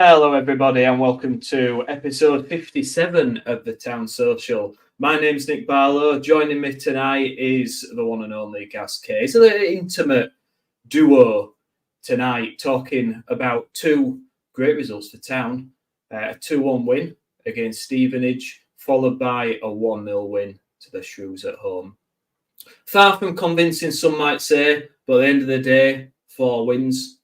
Hello, everybody, and welcome to episode 57 of the Town Social. My name's Nick Barlow. Joining me tonight is the one and only Gaz K. It's an intimate duo tonight, talking about two great results for Town. A 2-1 win against Stevenage, followed by a 1-0 win to the Shrews at home. Far from convincing, some might say, but at the end of the day, 4 wins.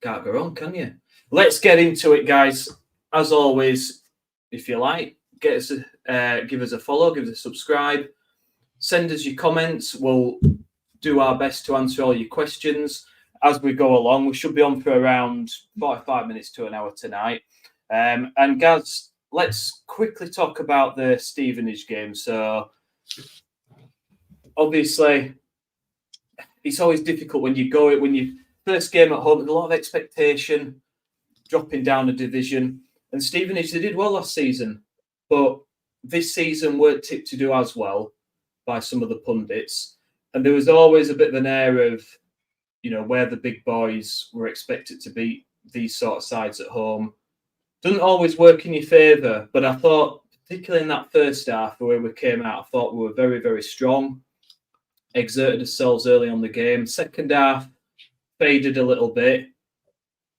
Can't go wrong, can you? Let's get into it, guys. As always, if you like, give us a follow, give us a subscribe, send us your comments. We'll do our best to answer all your questions as we go along. We should be on for around 45 minutes to an hour tonight. And Gaz, let's quickly talk about the Stevenage game. So, obviously, it's always difficult when you first game at home, there's a lot of expectation, dropping down a division. And Stevenage, they did well last season, but this season weren't tipped to do as well by some of the pundits. And there was always a bit of an air of, where the big boys were expected to beat these sort of sides at home. Doesn't always work in your favour, but I thought, particularly in that first half, the way we came out, I thought we were very, very strong, exerted ourselves early on the game. Second half, faded a little bit,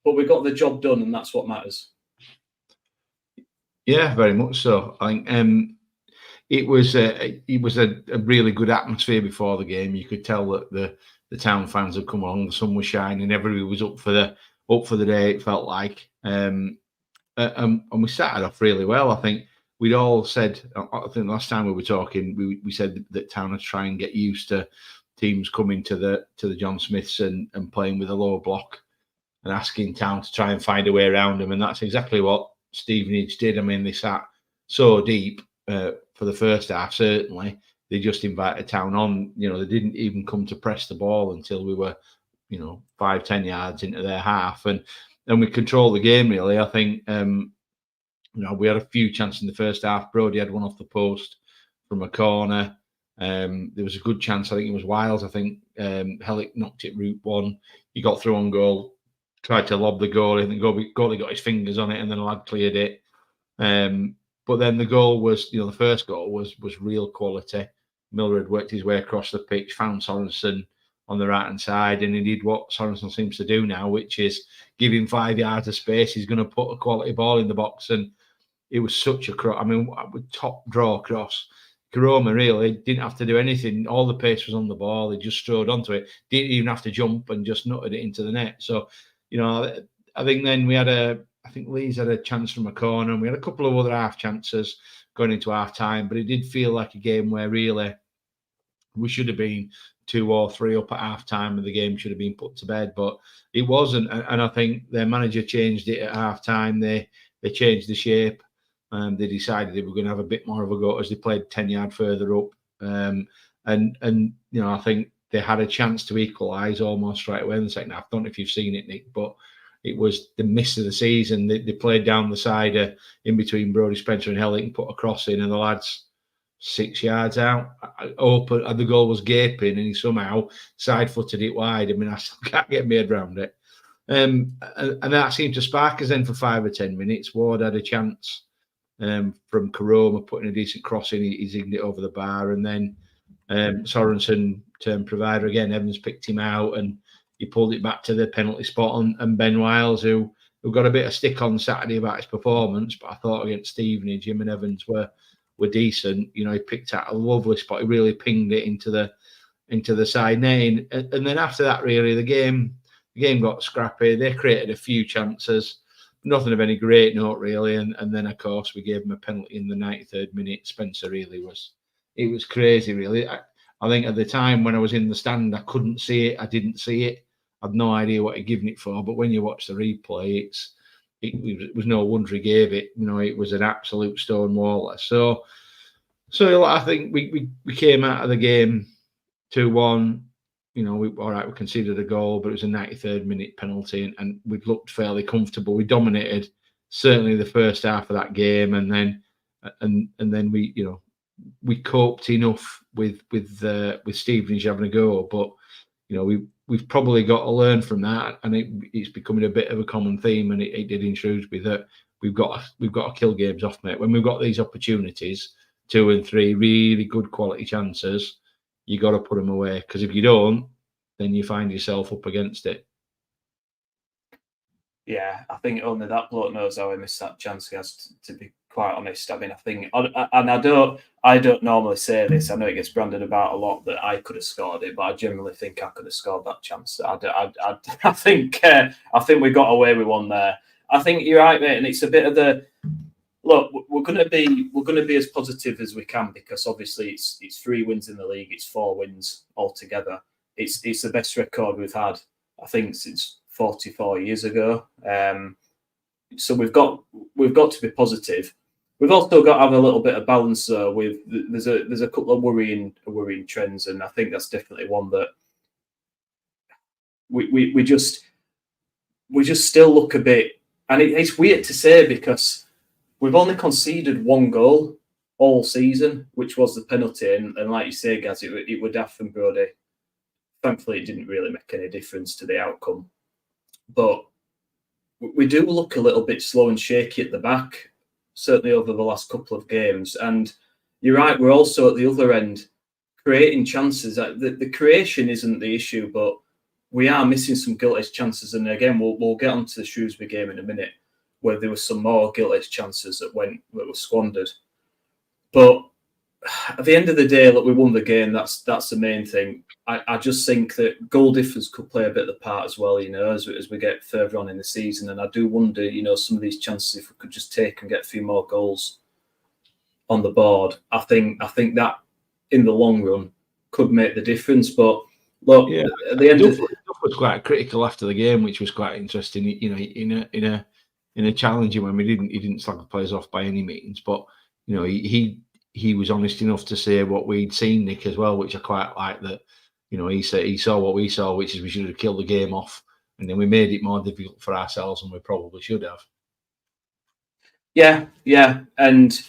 but we got the job done, and that's what matters. Yeah, very much so. I think it was a really good atmosphere before the game. You could tell that the Town fans had come along. The sun was shining. Everybody was up for the day. It felt like, and we started off really well. I think we'd all said. I think last time we were talking, we said that Town would try and get used to teams coming to the John Smiths and playing with a lower block and asking Town to try and find a way around them. And that's exactly what Stevenage did. I mean, they sat so deep for the first half, certainly. They just invited Town on. They didn't even come to press the ball until we were, 5-10 yards into their half. And we controlled the game, really. I think, we had a few chances in the first half. Brodie had one off the post from a corner. There was a good chance. I think it was Wiles. I think Hellick knocked it route one. He got through on goal, tried to lob the goalie, and the goalie got his fingers on it, and then the lad cleared it. But then the goal was, the first goal was real quality. Miller had worked his way across the pitch, found Sorensen on the right-hand side, and he did what Sorensen seems to do now, which is give him 5 yards of space. He's going to put a quality ball in the box, and it was such a cross. I mean, top draw cross. Karoma really didn't have to do anything. All the pace was on the ball. He just strode onto it. Didn't even have to jump and just nutted it into the net. So, I think then we had I think Leeds had a chance from a corner, and we had a couple of other half chances going into half time. But it did feel like a game where really we should have been 2 or 3 up at half time, and the game should have been put to bed. But it wasn't. And I think their manager changed it at half time. They changed the shape. They decided they were going to have a bit more of a go as they played 10 yards further up. And I think they had a chance to equalise almost straight away in the second half. I don't know if you've seen it, Nick, but it was the miss of the season. They played down the side in between Brodie Spencer and Hellick and put a cross in, and the lad's 6 yards out. Open, and the goal was gaping, and he somehow side-footed it wide. I mean, I still can't get my head around it. And that seemed to spark us then for 5 or 10 minutes. Ward had a chance. From Karoma putting a decent cross in, he zigged it over the bar, and then Sorensen turned provider again. Evans picked him out, and he pulled it back to the penalty spot. And Ben Wiles, who got a bit of stick on Saturday about his performance, but I thought against Stevenage, him and Evans were decent. He picked out a lovely spot. He really pinged it into the side net. And then after that, really, the game got scrappy. They created a few chances. Nothing of any great note, really. And then, of course, we gave him a penalty in the 93rd minute. Spencer really it was crazy, really. I think at the time when I was in the stand, I couldn't see it. I didn't see it. I had no idea what he'd given it for. But when you watch the replay, it was no wonder he gave it. It was an absolute stonewaller. So I think we came out of the game 2-1. We conceded a goal, but it was a 93rd minute penalty, and we'd looked fairly comfortable. We dominated certainly the first half of that game, and then we coped enough with Stevenage having a go, but we we've probably got to learn from that, and it's becoming a bit of a common theme, and it did in Shrewsbury, that we've got to kill games off, mate. When we've got these opportunities, 2 and 3 really good quality chances, you got to put them away, because if you don't, then you find yourself up against it. Yeah, I think only that bloke knows how he missed that chance, guys, to be quite honest. I mean, I think, and I don't normally say this. I know it gets branded about a lot that I could have scored it, but I generally think I could have scored that chance. I think we got away with one there. I think you're right, mate, and it's a bit of the look. We're going to be as positive as we can, because obviously it's 3 wins in the league, it's 4 wins altogether. It's the best record we've had, I think, since 44 years ago. So we've got to be positive. We've also got to have a little bit of balance though. There's a couple of worrying trends, and I think that's definitely one that we just still look a bit. And it's weird to say, because we've only conceded 1 goal all season, which was the penalty. And like you say, Gaz, it would daft from Brody. Thankfully, it didn't really make any difference to the outcome. But we do look a little bit slow and shaky at the back, certainly over the last couple of games. And you're right, we're also at the other end creating chances. The creation isn't the issue, but we are missing some gilt-edged chances. And again, we'll get onto the Shrewsbury game in a minute, where there were some more gilt-edged chances that were squandered. But at the end of the day, look, we won the game. That's the main thing. I just think that goal difference could play a bit of the part as well, as we get further on in the season. And I do wonder, some of these chances, if we could just take and get a few more goals on the board, I think that in the long run could make the difference. But look, yeah, at the end, Duff was quite critical after the game, which was quite interesting. In a challenging one, he didn't slag the players off by any means, but he was honest enough to say what we'd seen, Nick, as well, which I quite like. That he said he saw what we saw, which is we should have killed the game off, and then we made it more difficult for ourselves, and we probably should have. Yeah, and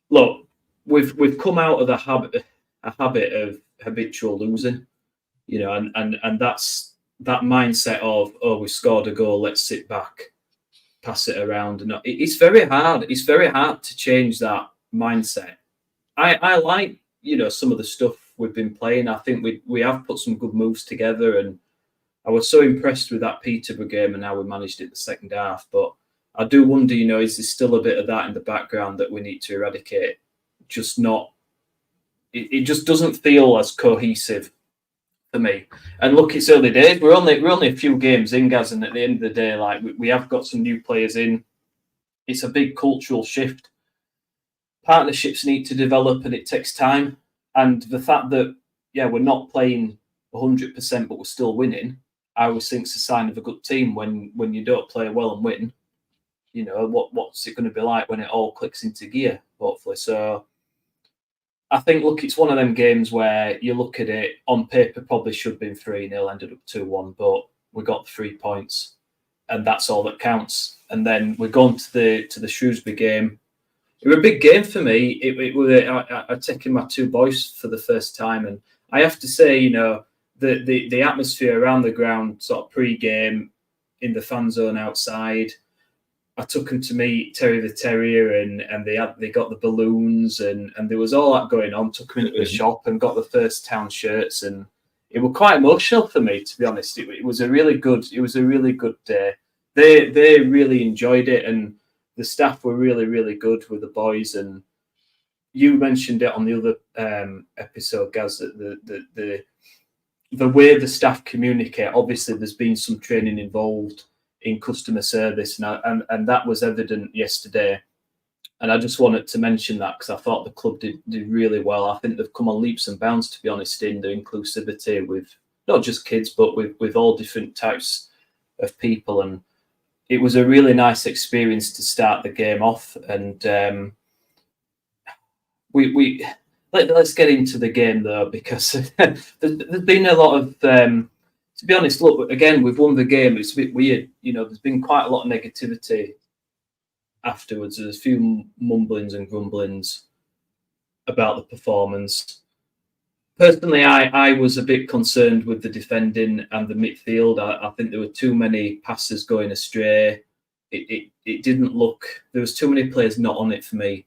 look, we've come out of a habit of habitual losing, and that's that mindset of, oh, we scored a goal, let's sit back, pass it around, and it's very hard. It's very hard to change that mindset. I like some of the stuff we've been playing. I think we have put some good moves together, and I was so impressed with that Peterborough game and how we managed it the second half. But I do wonder, is there still a bit of that in the background that we need to eradicate? Just not. It just doesn't feel as cohesive for me. And look, it's early days. We're only a few games in, Gaz, and at the end of the day, like we have got some new players in. It's a big cultural shift. Partnerships need to develop, and it takes time. And the fact that we're not playing 100%, but we're still winning, I always think it's a sign of a good team. When you don't play well and win, what's it going to be like when it all clicks into gear? Hopefully, so I think, look, it's one of them games where you look at it on paper, probably should have been 3-0, ended up 2-1, but we got the 3 points, and that's all that counts. And then we're going to the Shrewsbury game. It was a big game for me. I'd taken my 2 boys for the first time, and I have to say, the atmosphere around the ground, sort of pre-game, in the fan zone outside. I took them to meet Terry the Terrier, and they got the balloons, and there was all that going on. Took them into the shop and got the first town shirts, and it was quite emotional for me, to be honest. It was a really good day. They really enjoyed it, and the staff were really, really good with the boys. And you mentioned it on the other episode, Gaz, that the way the staff communicate. Obviously, there's been some training involved in customer service, and that was evident yesterday. And I just wanted to mention that because I thought the club did really well. I think they've come on leaps and bounds, to be honest, in their inclusivity with not just kids, but with all different types of people. And it was a really nice experience to start the game off. And let's get into the game though, because there's been a lot of. To be honest, look, again, we've won the game. It's a bit weird. There's been quite a lot of negativity afterwards. There's a few mumblings and grumblings about the performance. Personally, I was a bit concerned with the defending and the midfield. I think there were too many passes going astray. It didn't look. There was too many players not on it for me.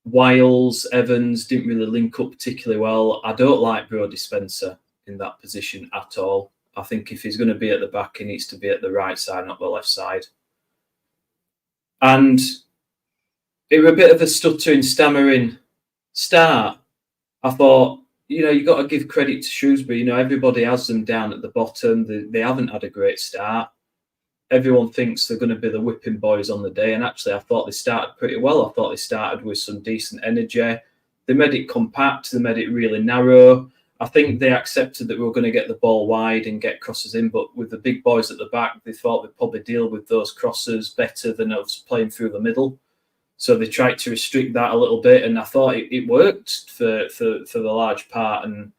Wiles, Evans didn't really link up particularly well. I don't like Brodie Spencer in that position at all. I think if he's going to be at the back, he needs to be at the right side, not the left side. And it was a bit of a stuttering, stammering start. I thought, you got to give credit to Shrewsbury. Everybody has them down at the bottom. They haven't had a great start. Everyone thinks they're going to be the whipping boys on the day. And actually, I thought they started pretty well. I thought they started with some decent energy. They made it compact. They made it really narrow. I think they accepted that we were going to get the ball wide and get crosses in. But with the big boys at the back, they thought they'd probably deal with those crosses better than us playing through the middle. So they tried to restrict that a little bit, and I thought it worked for the large part. And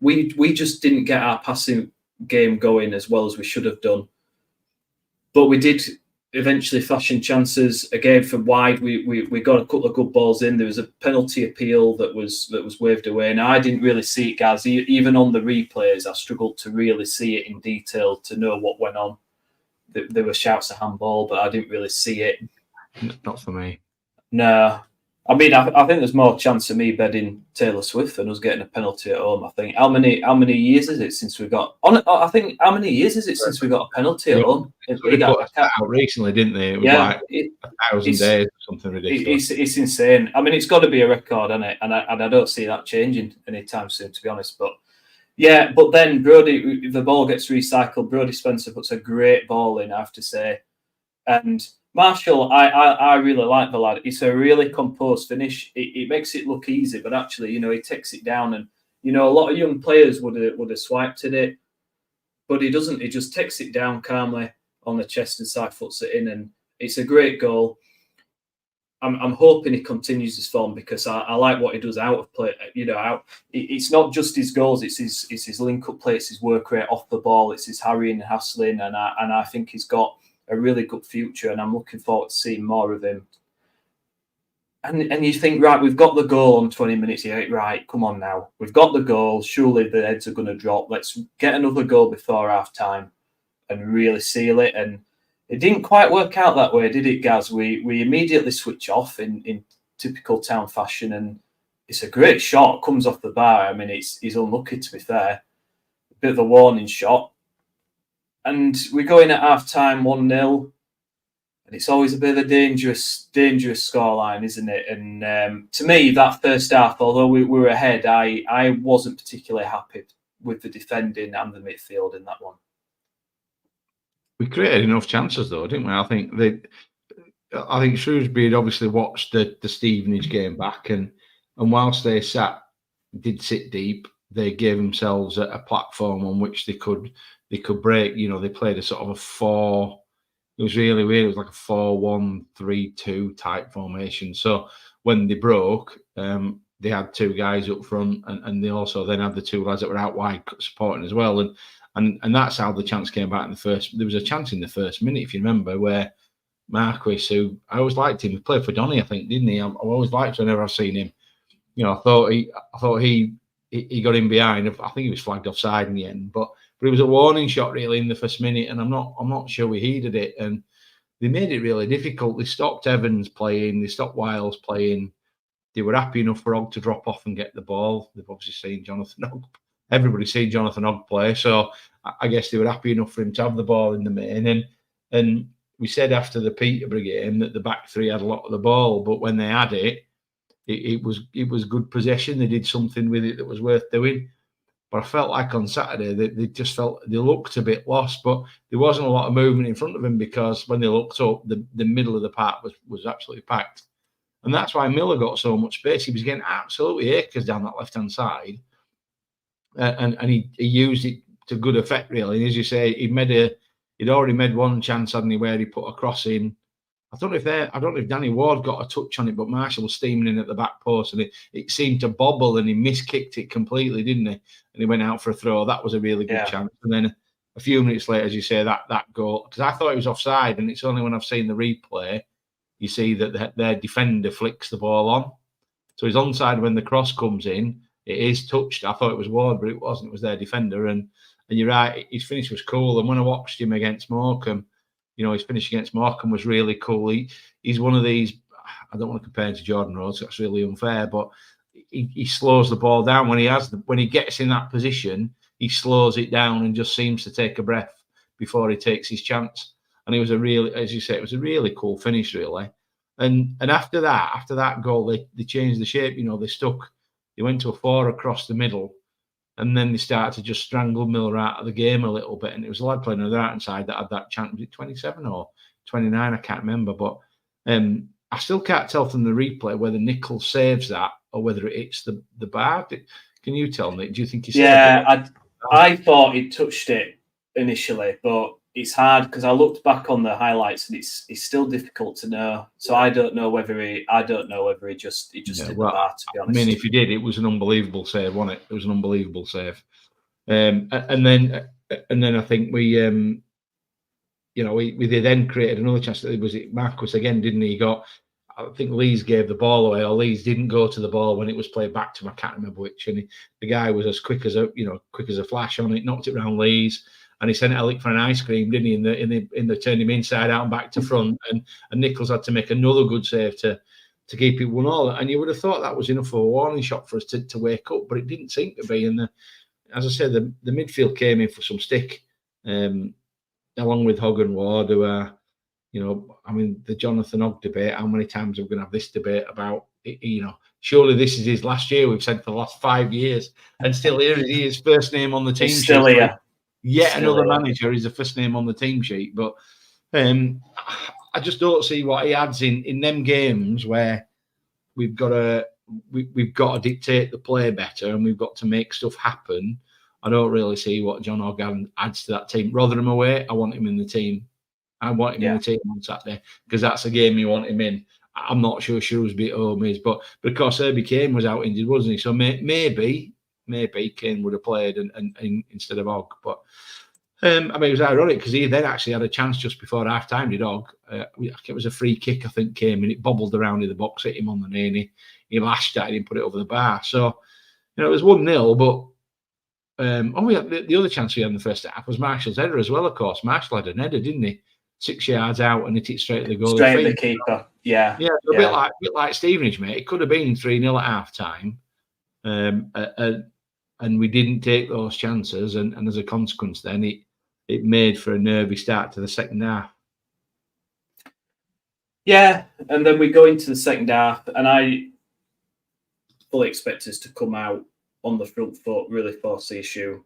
we just didn't get our passing game going as well as we should have done. But we did eventually fashion chances again from wide. We got a couple of good balls in. There was a penalty appeal that was waved away, and I didn't really see it, guys. Even on the replays, I struggled to really see it in detail to know what went on. There were shouts of handball, but I didn't really see it. Not for me. No. I mean, I think there's more chance of me betting Taylor Swift than us getting a penalty at home. I think how many years is it since we got on? I think how many years is it since we got a penalty at home? They put out recently, didn't they? It was like 1,000 days or something ridiculous. It's insane. I mean, it's got to be a record, isn't it? And I don't see that changing anytime soon, to be honest. But yeah, but then Brodie, the ball gets recycled. Brodie Spencer puts a great ball in, I have to say, and Marshall, I really like the lad. It's a really composed finish. It makes it look easy, but actually, he takes it down. And, a lot of young players would have swiped at it, but he doesn't. He just takes it down calmly on the chest and side foots it in. And it's a great goal. I'm hoping he continues his form because I like what he does out of play. It's not just his goals. It's his link-up play. It's his work rate off the ball. It's his harrying and hassling. And I think he's got a really good future, and I'm looking forward to seeing more of him. And you think, right, we've got the goal on 20 minutes here. Right, come on now. We've got the goal. Surely the heads are going to drop. Let's get another goal before half-time and really seal it. And it didn't quite work out that way, did it, Gaz? We immediately switch off in typical Town fashion, and it's a great shot. Comes off the bar. I mean, he's unlucky, to be fair. A bit of a warning shot. And we go in at half-time 1-0, and it's always a bit of a dangerous scoreline, isn't it? And to me, that first half, although we were ahead, I wasn't particularly happy with the defending and the midfield in that one. We created enough chances, though, didn't we? I think Shrewsbury had obviously watched the Stevenage game back, and whilst they did sit deep, they gave themselves a platform on which they could break. They played a sort of a 4. It was really weird. It was like a 4-1-3-2 type formation. So when they broke, they had 2 guys up front, and they also then had the 2 lads that were out wide supporting as well. And that's how the chance came back in the first. There was a chance in the first minute, if you remember, where Marquis, who I always liked him, he played for Donny, I think, didn't he? I've always liked him whenever I've seen him. I thought he got in behind. I think he was flagged offside in the end, but it was a warning shot really in the first minute, and I'm not sure we heeded it. And they made it really difficult. They stopped Evans playing. They stopped Wiles playing. They were happy enough for Ogg to drop off and get the ball. They've obviously seen Jonathan Ogg. Everybody's seen Jonathan Ogg play, so I guess they were happy enough for him to have the ball in the main. And we said after the Peterborough game that the back 3 had a lot of the ball, but when they had it was good possession. They did something with it that was worth doing. But I felt like on Saturday they just felt they looked a bit lost, but there wasn't a lot of movement in front of them because when they looked up, the middle of the park was absolutely packed. And that's why Miller got so much space. He was getting absolutely acres down that left-hand side. And he used it to good effect, really. And as you say, he'd already made one chance, hadn't he, where he put a cross in. I don't know if Danny Ward got a touch on it, but Marshall was steaming in at the back post, and it seemed to bobble, and he miskicked it completely, didn't he? And he went out for a throw. That was a really good chance. And then a few minutes later, as you say, that goal, because I thought it was offside, and it's only when I've seen the replay you see that their defender flicks the ball on. So he's onside when the cross comes in, it is touched. I thought it was Ward, but it wasn't. It was their defender. And you're right, his finish was cool. And when I watched him against Morecambe, his finish against Morecambe was really cool. He's one of these. I don't want to compare him to Jordan Rhodes. That's really unfair. But he slows the ball down when he gets in that position. He slows it down and just seems to take a breath before he takes his chance. And it was a really, as you say, it was a really cool finish, really. And after that goal, they changed the shape. They went to a 4 across the middle, and then they started to just strangle Miller out of the game a little bit. And it was a lad playing on the right hand side that had that chance. Was it 27 or 29? I can't remember. But I still can't tell from the replay whether Nichols saves that or whether it hits the bar. Can you tell me? Do you think he saved it? Yeah, I thought he touched it initially, but it's hard because I looked back on the highlights and it's still difficult to know. So I don't know whether he just did the bar, to be honest. I mean, if he did, it was an unbelievable save, wasn't it? It was an unbelievable save. And then I think we then created another chance. Was it Marcus again? Didn't he? I think Lees gave the ball away, or Lees didn't go to the ball when it was played back to him. I can't remember which. And the guy was as quick as a flash on it, knocked it round Lees, and he sent it a lick for an ice cream, didn't he? In the turned him inside out and back to front, and Nichols had to make another good save to keep it 1-1. And you would have thought that was enough of a warning shot for us to wake up, but it didn't seem to be. And as I said, the midfield came in for some stick, along with Hogg and Ward, who are. The Jonathan Ogg debate, how many times are we going to have this debate about, surely this is his last year, we've said for the last 5 years, and still here he is, first name on the team sheet. Still here. Yet another manager is the first name on the team sheet. But I just don't see what he adds in them games where we've got to dictate the play better and we've got to make stuff happen. I don't really see what John Ogg adds to that team. Rotherham away, I want him in the team. I want him in the team on Saturday because that's a game you want him in. I'm not sure Shrewsbury at home is, but because Herbie Kane was out injured, wasn't he? So maybe Kane would have played and instead of Ogg. But it was ironic because he then actually had a chance just before half time. Did Ogg? It was a free kick, I think, came and it bobbled around in the box, hit him on the knee, and he lashed at it and put it over the bar. So it was 1-0, but. The other chance we had in the first half was Marshall's header as well, of course. Marshall had an header, didn't he? 6 yards out and hit it straight at the goal. Straight at the keeper, yeah. Yeah, a bit like Stevenage, mate. It could have been 3-0 at half time. And we didn't take those chances. And as a consequence, then it made for a nervy start to the second half. Yeah, and then we go into the second half, and I fully expect us to come out on the front foot, really force the issue.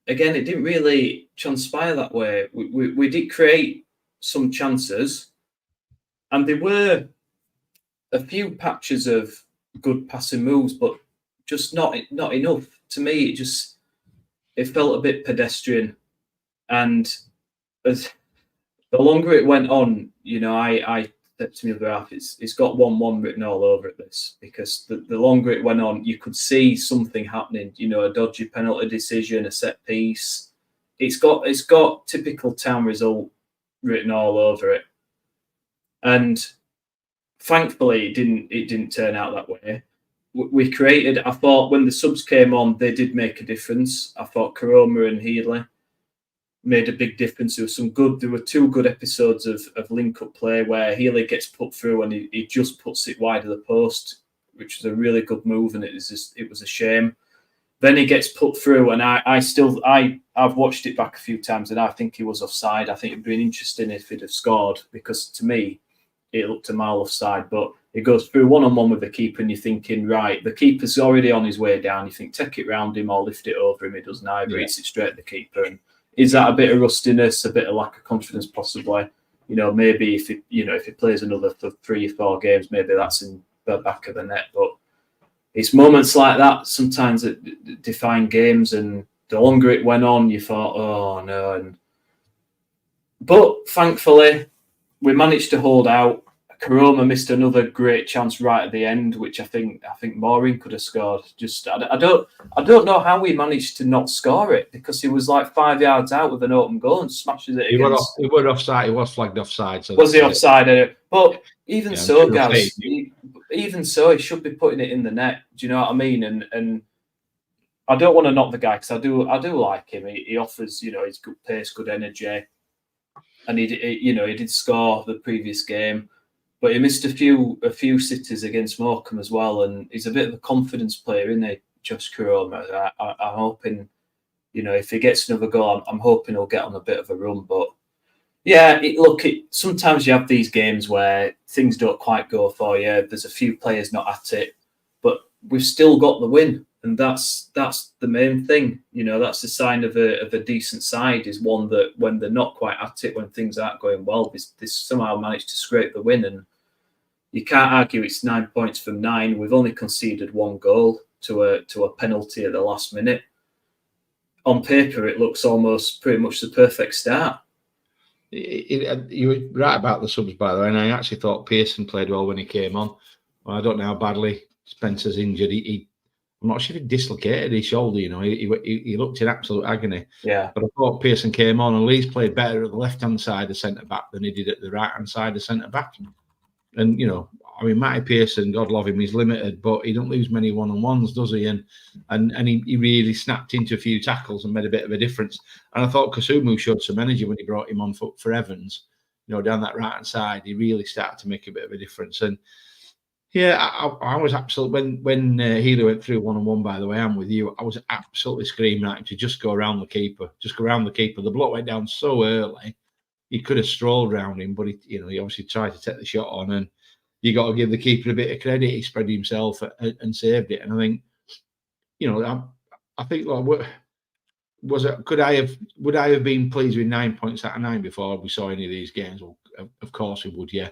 Again, it didn't really transpire that way. We did create some chances, and there were a few patches of good passing moves, but just not enough. To me, it felt a bit pedestrian. And as the longer it went on, I said to me the other half, it's got 1-1 written all over it, this, because the longer it went on, you could see something happening, a dodgy penalty decision, a set piece. It's got typical Town result written all over it. And thankfully it didn't turn out that way. We created, I thought when the subs came on, they did make a difference. I thought Karoma and Healy made a big difference. There were 2 good episodes of link-up play where Healy gets put through and he just puts it wide of the post, which was a really good move, and it was a shame. Then he gets put through, and I've watched it back a few times, and I think he was offside. I think it'd been interesting if he'd have scored, because to me, it looked a mile offside. But it goes through 1-on-1 with the keeper, and you're thinking, right, the keeper's already on his way down. You think, take it round him or lift it over him. He doesn't either. Hits it straight at the keeper. And is that a bit of rustiness, a bit of lack of confidence, possibly? Maybe if he plays another 3 or 4 games, maybe that's in the back of the net. But it's moments like that sometimes that define games, and the longer it went on, you thought, oh no. But thankfully, we managed to hold out. Karoma missed another great chance right at the end, which I think Maureen could have scored. I don't know how we managed to not score it, because he was like 5 yards out with an open goal and smashes it. He was offside. He was flagged offside. So was he offside? But even so, guys, even so, he should be putting it in the net. Do you know what I mean? And I don't want to knock the guy because I do like him. He offers, he's good pace, good energy, and he did score the previous game, but he missed a few sitters against Morecambe as well, and he's a bit of a confidence player, isn't he, Josh Kuroma? I'm hoping, if he gets another goal, I'm hoping he'll get on a bit of a run. But yeah, sometimes you have these games where things don't quite go for you. There's a few players not at it, but we've still got the win, and that's the main thing. That's the sign of a decent side, is one that when they're not quite at it, when things aren't going well, they somehow managed to scrape the win. And you can't argue it's 9 points from 9. We've only conceded 1 goal to a penalty at the last minute. On paper, it looks almost pretty much the perfect start. You were right about the subs, by the way, and I actually thought Pearson played well when he came on. Well, I don't know how badly Spencer's injured. I'm not sure if he dislocated his shoulder. He looked in absolute agony. Yeah. But I thought Pearson came on, and Leeds played better at the left-hand side of centre-back than he did at the right-hand side of centre-back. And, Matty Pearson, God love him, he's limited, but he don't lose many one-on-ones, does he? And he really snapped into a few tackles and made a bit of a difference. And I thought Kasumu showed some energy when he brought him on for Evans, down that right-hand side. He really started to make a bit of a difference. And, yeah, I was absolutely, when Healy went through one-on-one, by the way, I'm with you, I was absolutely screaming at him to just go around the keeper. The block went down so early. He could have strolled around him, but he obviously tried to take the shot on, and you got to give the keeper a bit of credit. He spread himself and saved it. And I think, I think, would I have been pleased with 9 points out of 9 before we saw any of these games? Well, of course we would, yeah.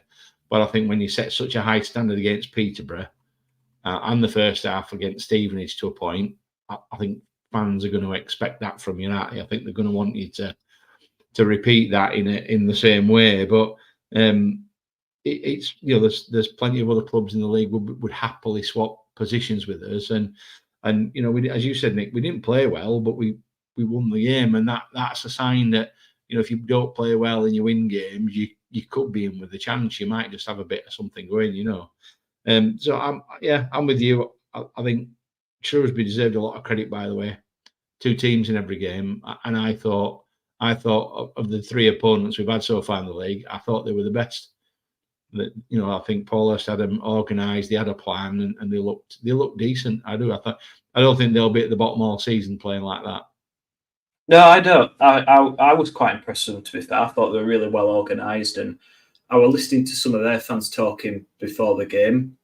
But I think when you set such a high standard against Peterborough and the first half against Stevenage to a point, I think fans are going to expect that from you, aren't they? I think they're going to want you to repeat that in the same way. But it's there's plenty of other clubs in the league would happily swap positions with us, and we, as you said, Nick, we didn't play well, but we won the game, and that's a sign that if you don't play well and you win games, you could be in with a chance. You might just have a bit of something going, So I'm with you. I think Shrewsbury deserved a lot of credit, by the way. 2 teams in every game, and I thought of the 3 opponents we've had so far in the league, I thought they were the best. That I think Paulus had them organised. They had a plan, and they looked decent. I don't think they'll be at the bottom all season playing like that. No, I don't. I was quite impressed with them, to be fair. I thought they were really well organised, and I was listening to some of their fans talking before the game,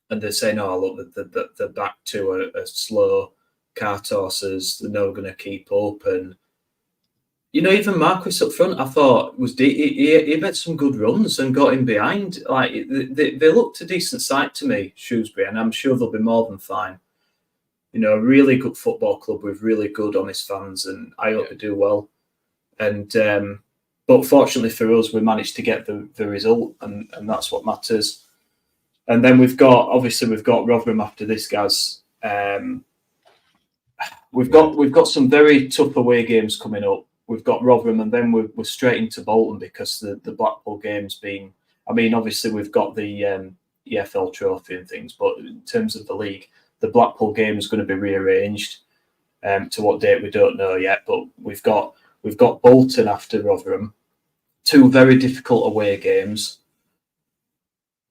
and they're saying, "Oh, look, they're back to a slow cart horses. They're never going to keep up." And even Marquis up front, I thought he made some good runs and got in behind. Like they looked a decent side to me, Shrewsbury, and I'm sure they'll be more than fine. A really good football club with really good, honest fans, and I hope they do well. And but fortunately for us, we managed to get the result, and that's what matters. And then we've got Rotherham after this, guys. We've got some very tough away games coming up. We've got Rotherham, and then we're straight into Bolton because the Blackpool game's been. I mean, obviously we've got the EFL trophy and things, but in terms of the league, the Blackpool game is going to be rearranged to what date we don't know yet. But we've got Bolton after Rotherham, 2 very difficult away games.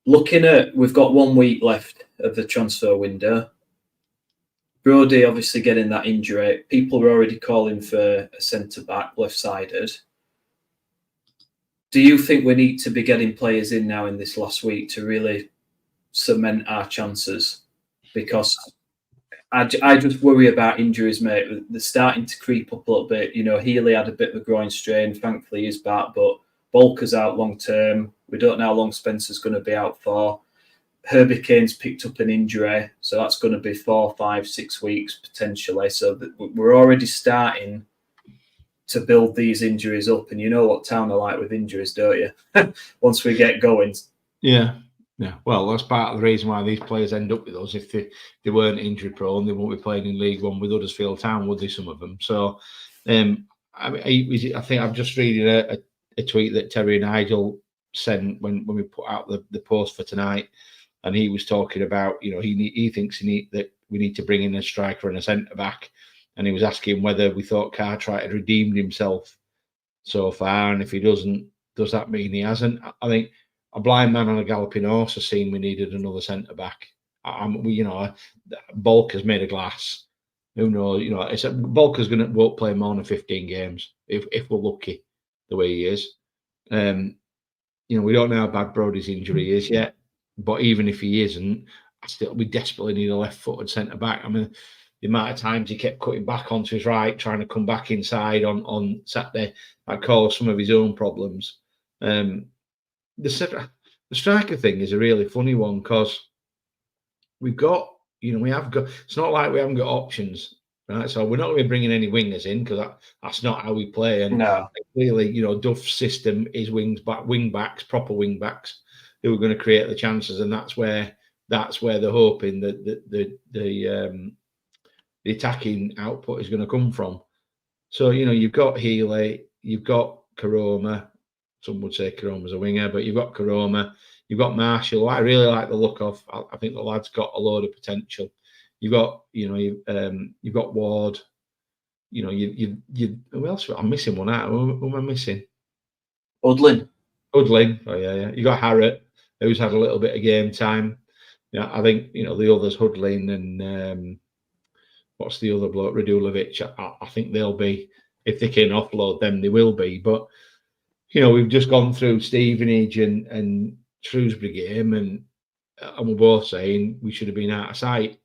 We've got 1 week left of the transfer window. Brodie obviously getting that injury. People are already calling for a centre-back, left-sided. Do you think we need to be getting players in now in this last week to really cement our chances? Because I just worry about injuries, mate. They're starting to creep up a little bit. Healy had a bit of a groin strain. Thankfully, he's back, but Bolker's out long-term. We don't know how long Spencer's going to be out for. Herbie Kane's picked up an injury, so that's going to be 4, 5, 6 weeks potentially. So we're already starting to build these injuries up, and you know what Town are like with injuries, don't you? Once we get going. Yeah. Well, that's part of the reason why these players end up with us. If they weren't injury prone, they won't be playing in League One with Huddersfield Town, would they? Some of them. So, I think I'm just reading a tweet that Terry and Nigel sent when we put out the post for tonight. and he was talking about, he thinks that we need to bring in a striker and a centre back, and he was asking whether we thought Cartwright had redeemed himself so far, and if he doesn't, does that mean he hasn't? I think a blind man on a galloping horse has seen we needed another centre back. Bulk has made a glass. Who knows? Bulker's won't play more than 15 games if we're lucky, the way he is. We don't know how bad Brody's injury is yet, but even if he isn't, we desperately need a left-footed centre back. I mean, the amount of times he kept cutting back onto his right, trying to come back inside on Saturday, that caused some of his own problems. The striker thing is a really funny one because we've got. We have got. It's not like we haven't got options, right? So we're not going to be bringing any wingers in because that's not how we play. And clearly, Duff's system is wing backs, proper wing backs, who are going to create the chances, and that's where they're hoping that the attacking output is going to come from. So you've got Healy, you've got Karoma. Some would say Karoma's a winger, but you've got Karoma. You've got Marshall, who I really like the look of. I think the lad's got a load of potential. You've got, you've got Ward. Who else? I'm missing one out. Who am I missing? Udlin. Oh yeah. You got Harrott, who's had a little bit of game time. Yeah, I think the others, Hudlin and what's the other bloke, Radulovic. I think they'll be, if they can offload them, they will be. But we've just gone through Stevenage and Shrewsbury game, and we're both saying we should have been out of sight.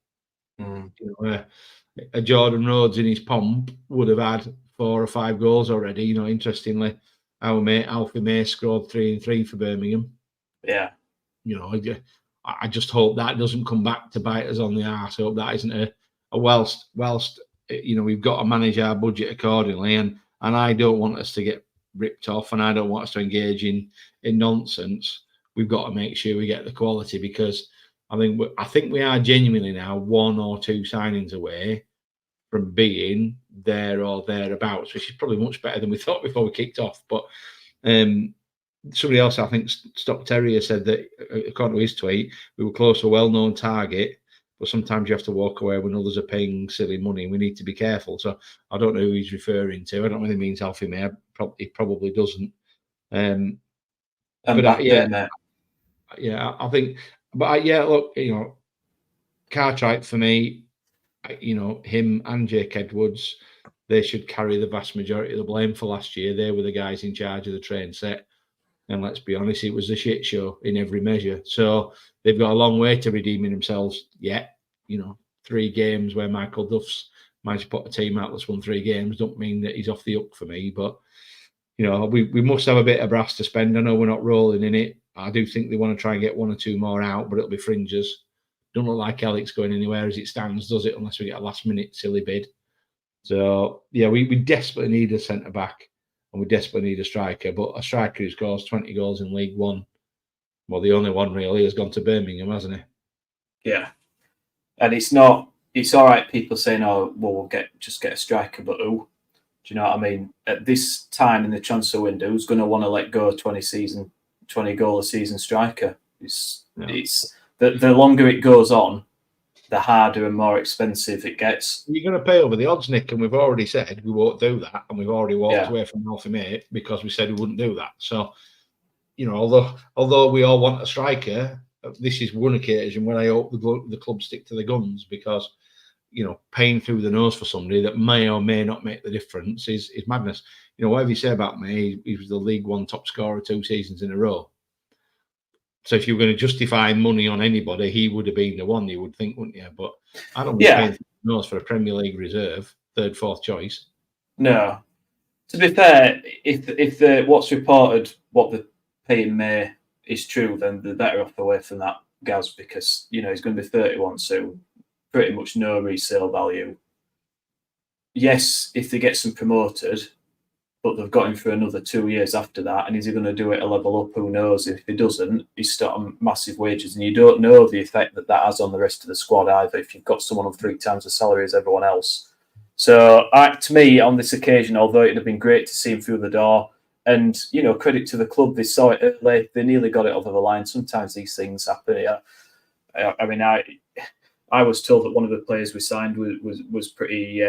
A Jordan Rhodes in his pomp would have had 4 or 5 goals already. Interestingly, our mate Alfie May scored 3 and 3 for Birmingham. Yeah. I just hope that doesn't come back to bite us on the arse. I hope that isn't a whilst we've got to manage our budget accordingly, and I don't want us to get ripped off, and I don't want us to engage in nonsense. We've got to make sure we get the quality, because I think we are genuinely now 1 or 2 signings away from being there or thereabouts, which is probably much better than we thought before we kicked off. But somebody else, I think Stock Terrier, said that, according to his tweet, we were close to a well-known target, but sometimes you have to walk away when others are paying silly money. We need to be careful. So I don't know who he's referring to. I don't know if he means Alfie May. He probably doesn't. I think. But look, Cartwright for me, him and Jake Edwards, they should carry the vast majority of the blame for last year. They were the guys in charge of the train set. And let's be honest, it was a shit show in every measure. So they've got a long way to redeeming themselves yet. 3 games where Michael Duff's managed to put a team out that's won 3 games don't mean that he's off the hook for me. But, we must have a bit of brass to spend. I know we're not rolling in it. I do think they want to try and get 1 or 2 more out, but it'll be fringes. Don't look like Alex going anywhere as it stands, does it? Unless we get a last-minute silly bid. So, yeah, we desperately need a centre-back. And we desperately need a striker, but a striker who scores 20 goals in League One, well, the only one really, has gone to Birmingham, hasn't he? Yeah. And it's all right, people saying, oh, well, we'll just get a striker, but who? Do you know what I mean? At this time in the transfer window, who's going to want to let go a 20 goal a season striker? It's the longer it goes on, the harder and more expensive it gets. You're going to pay over the odds, Nick, and we've already said we won't do that, and we've already walked away from Alfie May because we said we wouldn't do that. So, although we all want a striker, this is one occasion where I hope the club stick to the guns, because, paying through the nose for somebody that may or may not make the difference is madness. Whatever you say about me, he was the League One top scorer 2 seasons in a row. So if you were going to justify money on anybody, he would have been the one, you would think, wouldn't you? But I don't want to pay nose for a Premier League reserve, 3rd, 4th choice. No. To be fair, if what's reported, what the paying May is true, then they're better off away from that, Gaz, because, he's going to be 31 soon. Pretty much no resale value. Yes, if they get some promoted, but they've got him for another 2 years after that. And is he going to do it a level up? Who knows? If he doesn't, he's still on massive wages. And you don't know the effect that has on the rest of the squad either, if you've got someone on 3 times the salary as everyone else. So, to me, on this occasion, although it'd have been great to see him through the door, and, credit to the club, they saw it early, they nearly got it over the line. Sometimes these things happen. I mean, I was told that one of the players we signed was pretty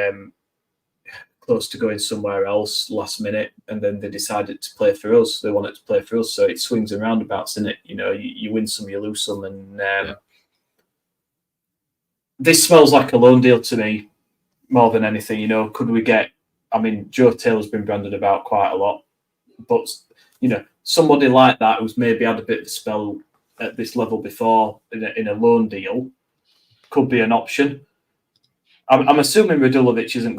close to going somewhere else last minute, and then they decided to play for us. They wanted to play for us, so it swings and roundabouts, isn't it? You know, you win some, you lose some, and this smells like a loan deal to me more than anything. You know, could we get? I mean, Joe Taylor's been branded about quite a lot, but you know, somebody like that who's maybe had a bit of a spell at this level before in a loan deal could be an option. I'm assuming Radulovic isn't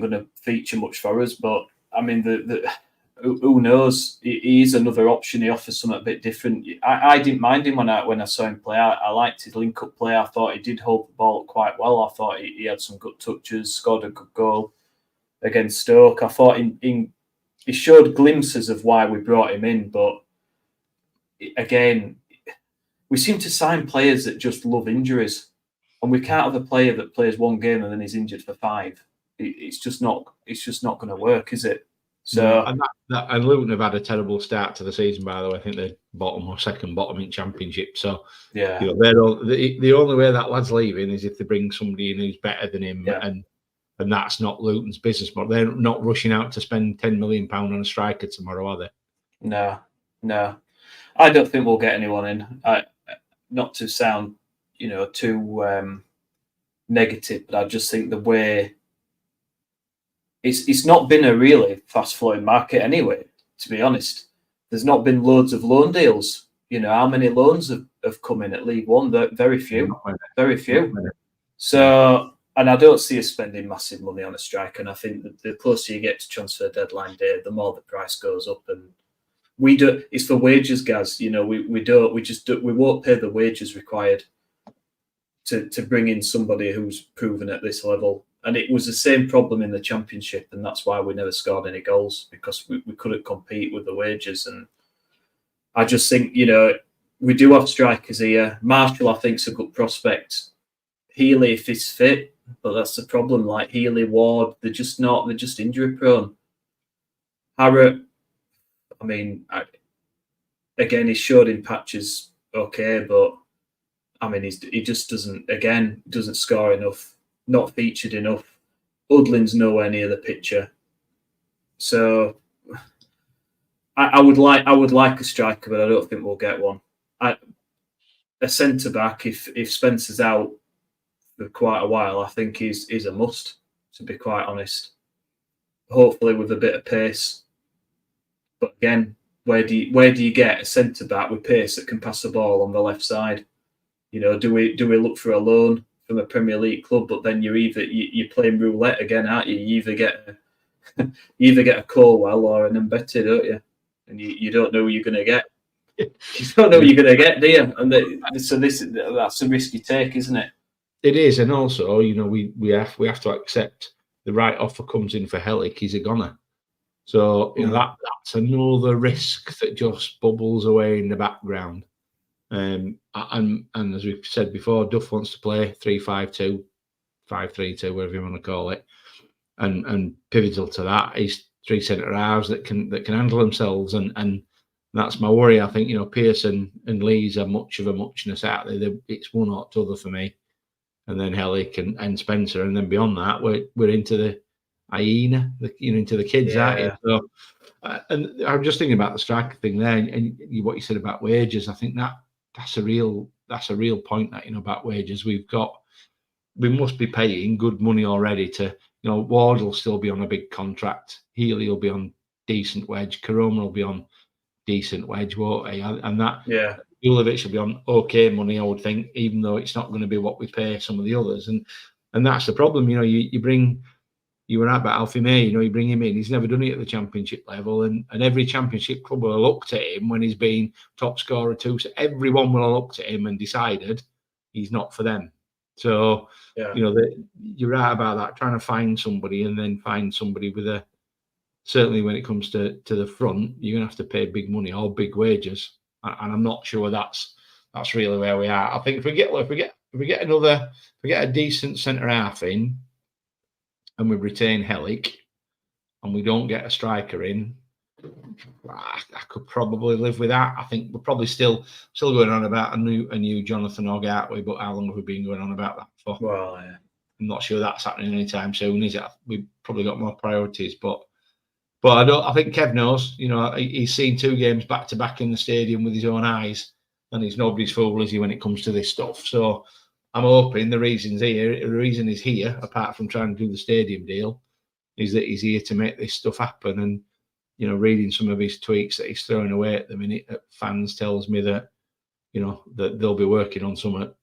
gonna feature much for us, but I mean, who knows? He is another option. He offers something a bit different. I didn't mind him when I saw him play. I liked his link-up play. I thought he did hold the ball quite well. I thought he had some good touches, scored a good goal against Stoke. I thought he showed glimpses of why we brought him in, but again, we seem to sign players that just love injuries. And we can't have a player that plays one game and then is injured for 5. It's just not going to work, is it? So and Luton have had a terrible start to the season. By the way, I think they're bottom or second bottom in Championship. So yeah, you know, the only way that lad's leaving is if they bring somebody in who's better than him, and that's not Luton's business. But they're not rushing out to spend £10 million on a striker tomorrow, are they? No, I don't think we'll get anyone in. Not to sound, you know, too negative, but I just think the way it's not been a really fast flowing market anyway, to be honest. There's not been loads of loan deals. You know, how many loans have come in at League One? Very few. So, and I don't see us spending massive money on a striker. And I think that the closer you get to transfer deadline day, the more the price goes up. And we do. It's for wages, Gaz. You know, we won't pay the wages required to bring in somebody who's proven at this level. And it was the same problem in the Championship, and that's why we never scored any goals, because we couldn't compete with the wages. And I just think, you know, we do have strikers here. Marshall, I think, is a good prospect. Healy, if he's fit, but that's the problem. Like Healy, Ward, they're just injury prone. Harrott, I mean, again, he showed in patches okay, but I mean, he just doesn't score enough, not featured enough. Udlin's nowhere near the picture. So I would like a striker, but I don't think we'll get one. A centre back, if Spencer's out for quite a while, I think is a must, to be quite honest. Hopefully with a bit of pace. But again, where do you get a centre back with pace that can pass the ball on the left side? You know, do we look for a loan from a Premier League club? But then you're playing roulette again, aren't you? You either get a Colwell or an Mbete, don't you? And you don't know who you're going to get. You don't know who you're going to get, do you? And so that's a risk you take, isn't it? It is, and also, you know, we have to accept the right offer comes in for Helic, he's a goner. So you know that's another risk that just bubbles away in the background. And as we've said before, Duff wants to play 3-5-2, 5-3-2, whatever you want to call it, and pivotal to that is 3 centre halves that can handle themselves, and that's my worry. I think, you know, Pearson and Lees are much of a muchness out there. It's one or t'other for me, and then Helic and Spencer, and then beyond that, we're into the hyena, into the kids, aren't you? So, and I'm just thinking about the striker thing there, and what you said about wages. I think that's a real point, that, you know, about wages. We must be paying good money already to, you know, Ward will still be on a big contract. Healy will be on decent wage. Karoma will be on decent wage, won't he? And that Julovic will be on okay money, I would think, even though it's not going to be what we pay some of the others. And that's the problem. You know, you were out about Alfie May, you know, you bring him in. He's never done it at the Championship level, and every Championship club will have looked at him when he's been top scorer too. So everyone will have looked at him and decided he's not for them. So, you know, you're right about that, trying to find somebody and then find somebody with certainly when it comes to the front, you're going to have to pay big money or big wages. And I'm not sure that's really where we are. I think if we get a decent centre half in, and we retain Helic, and we don't get a striker in, I could probably live with that. I think we're probably still going on about a new Jonathan Hogg, aren't we? But how long have we been going on about that for? Well, yeah. I'm not sure that's happening anytime soon, is it? We've probably got more priorities, but I think Kev knows. He's seen 2 games back to back in the stadium with his own eyes, and he's nobody's fool, is he, when it comes to this stuff? So I'm hoping the reason is here, apart from trying to do the stadium deal, is that he's here to make this stuff happen. And reading some of his tweets that he's throwing away at the minute at fans tells me that that they'll be working on something.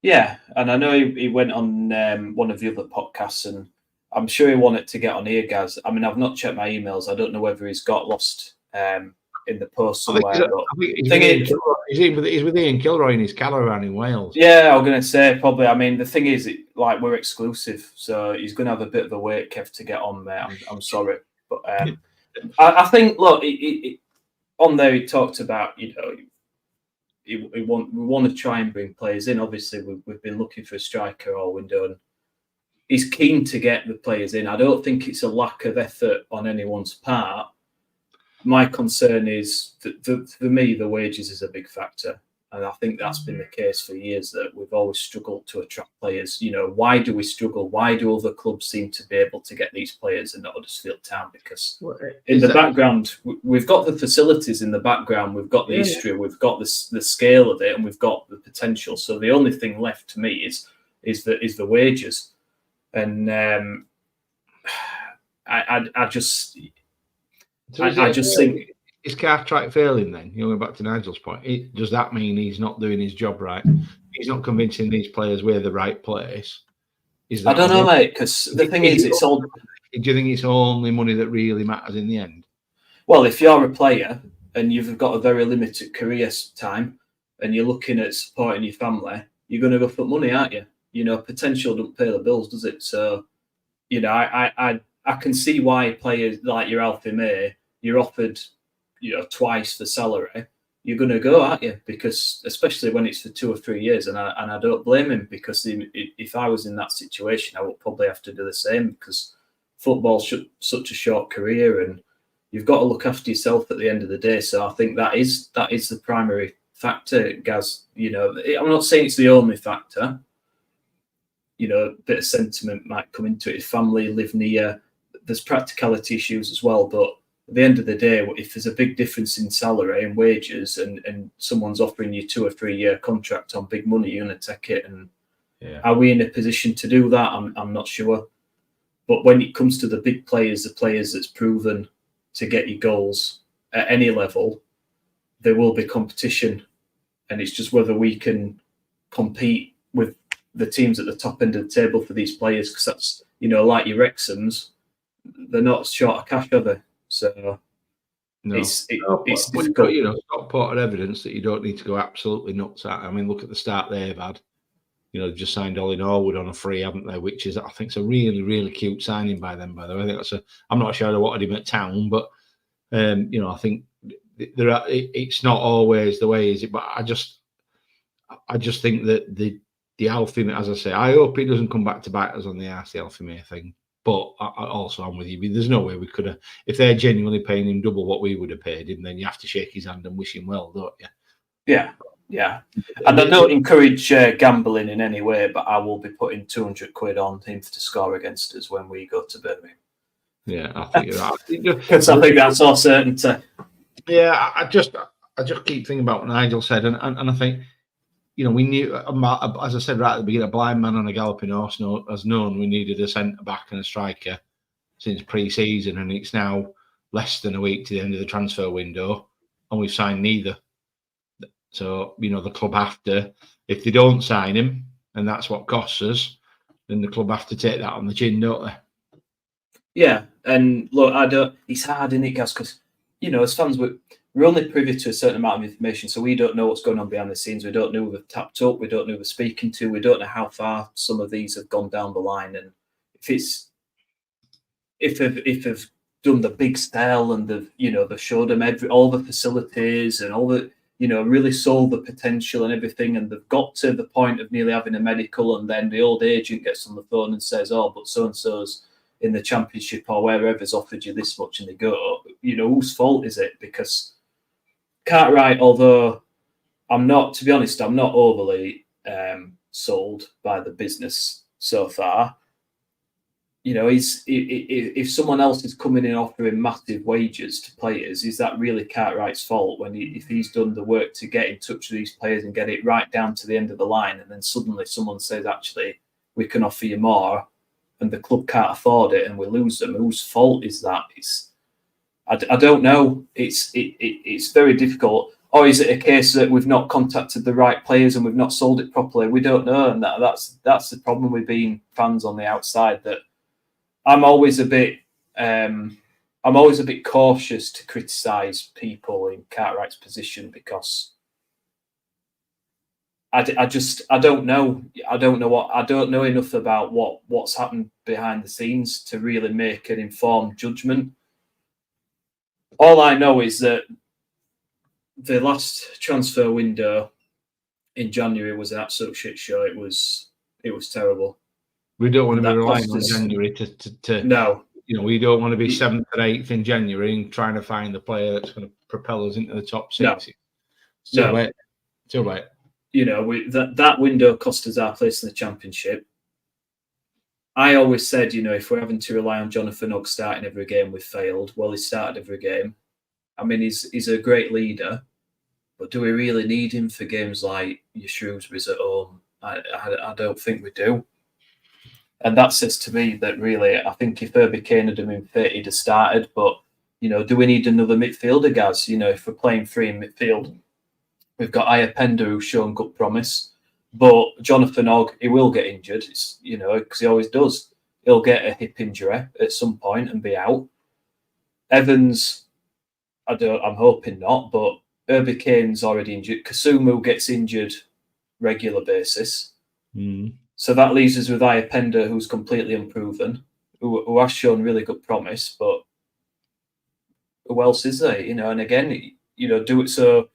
Yeah, and I know he went on one of the other podcasts, and I'm sure he wanted to get on here, Gaz. I mean, I've not checked my emails. I don't know whether he's got lost in the post somewhere. He's with Ian Kilroy in his caravan in Wales. Yeah, I was going to say probably. I mean, the thing is, we're exclusive, so he's going to have a bit of a wait, Kev, to get on there. I'm sorry, but I think, look, on there he talked about, we want to try and bring players in. Obviously, we've been looking for a striker all window, and he's keen to get the players in. I don't think it's a lack of effort on anyone's part. My concern is that for me, the wages is a big factor. And I think that's been the case for years, that we've always struggled to attract players. Why do we struggle? Why do other clubs seem to be able to get these players and not Huddersfield Town? Because in the background, we've got the facilities in the background, we've got the history, we've got the scale of it, and we've got the potential. So the only thing left to me is the wages. And I just think. Is Cartwright failing then? Going back to Nigel's point, does that mean he's not doing his job right? He's not convincing these players we're the right place? I don't know, mate, because the thing is, it's all... Do you think it's only money that really matters in the end? Well, if you're a player and you've got a very limited career time and you're looking at supporting your family, you're going to go for money, aren't you? Potential don't pay the bills, does it? So, I can see why players like your Alfie May, you're offered... twice the salary, you're going to go, aren't you? Because especially when it's for 2 or 3 years, and I don't blame him, because if I was in that situation, I would probably have to do the same, because football's such a short career, and you've got to look after yourself at the end of the day. So I think that is the primary factor, Gaz. I'm not saying it's the only factor. A bit of sentiment might come into it. If family live near, there's practicality issues as well, but at the end of the day, if there's a big difference in salary and wages, and someone's offering you 2 or 3 year contract on big money, you're going to take it. And are we in a position to do that? I'm not sure. But when it comes to the big players, the players that's proven to get you goals at any level, there will be competition. And it's just whether we can compete with the teams at the top end of the table for these players, because that's, like your Wrexhams, they're not short of cash, are they? So it's difficult. Stockport evidence that you don't need to go absolutely nuts at. I mean, look at the start they've had. They've just signed Ollie Norwood on a free, haven't they? Which is, I think, it's a really, really cute signing by them. By the way, I think I'm not sure I wanted him at Town, but I think it's not always the way, is it? But I just think that the Alfie, as I say, I hope he doesn't come back to bite us on the arse, the Alfie May thing. But I'm with you. There's no way we could have, if they're genuinely paying him double what we would have paid him, then you have to shake his hand and wish him well, don't you? Yeah. And I don't encourage gambling in any way, but I will be putting 200 quid on him to score against us when we go to Birmingham. Yeah, I think you're right. Because I think that's our certainty. Yeah, I just keep thinking about what Nigel said, and I think, we knew, as I said right at the beginning, a blind man on a galloping horse has known we needed a centre back and a striker since pre-season, and it's now less than a week to the end of the transfer window, and we've signed neither. So, the club have to, if they don't sign him, and that's what costs us, then the club have to take that on the chin, don't they? Yeah, and look, it's hard, isn't it, Gaz? Because, as fans, we're only privy to a certain amount of information, so we don't know what's going on behind the scenes. We don't know who they've tapped up. We don't know who they're speaking to. We don't know how far some of these have gone down the line. And if they've done the big sell and they've showed them all the facilities and all the, really sold the potential and everything, and they've got to the point of nearly having a medical, and then the old agent gets on the phone and says, "Oh, but so and so's in the Championship or wherever's offered you this much and they go, whose fault is it? Because Cartwright, although I'm not, to be honest, I'm not overly sold by the business so far. If someone else is coming in offering massive wages to players, is that really Cartwright's fault if he's done the work to get in touch with these players and get it right down to the end of the line, and then suddenly someone says, actually, we can offer you more, and the club can't afford it, and we lose them? Whose fault is that? I don't know. It's very difficult. Or is it a case that we've not contacted the right players and we've not sold it properly? We don't know, and that's the problem with being fans on the outside. That I'm always a bit cautious to criticise people in Cartwright's position, because I don't know. I don't know enough about what's happened behind the scenes to really make an informed judgment. All I know is that the last transfer window in January was an absolute shit show. It was terrible. We don't want to be relying on January to no. We don't want to be 7th or 8th in January and trying to find the player that's going to propel us into the top 6. No. Wait. That window cost us our place in the Championship. I always said, if we're having to rely on Jonathan Hogg starting every game, we've failed. Well, he started every game. I mean, he's a great leader, but do we really need him for games like your Shrewsbury's at home? I don't think we do. And that says to me that really, I think if Herbie Kane had been fit, he'd have started. But, do we need another midfielder, guys? If we're playing 3 in midfield, we've got Iapenda, who's shown good promise. But Jonathan Hogg, he will get injured, because he always does. He'll get a hip injury at some point and be out. Evans, I'm hoping not, but Herbie Kane's already injured. Kasumu gets injured regular basis. So that leaves us with Iapenda, who's completely unproven, who has shown really good promise, but who else is there? And again, do it. So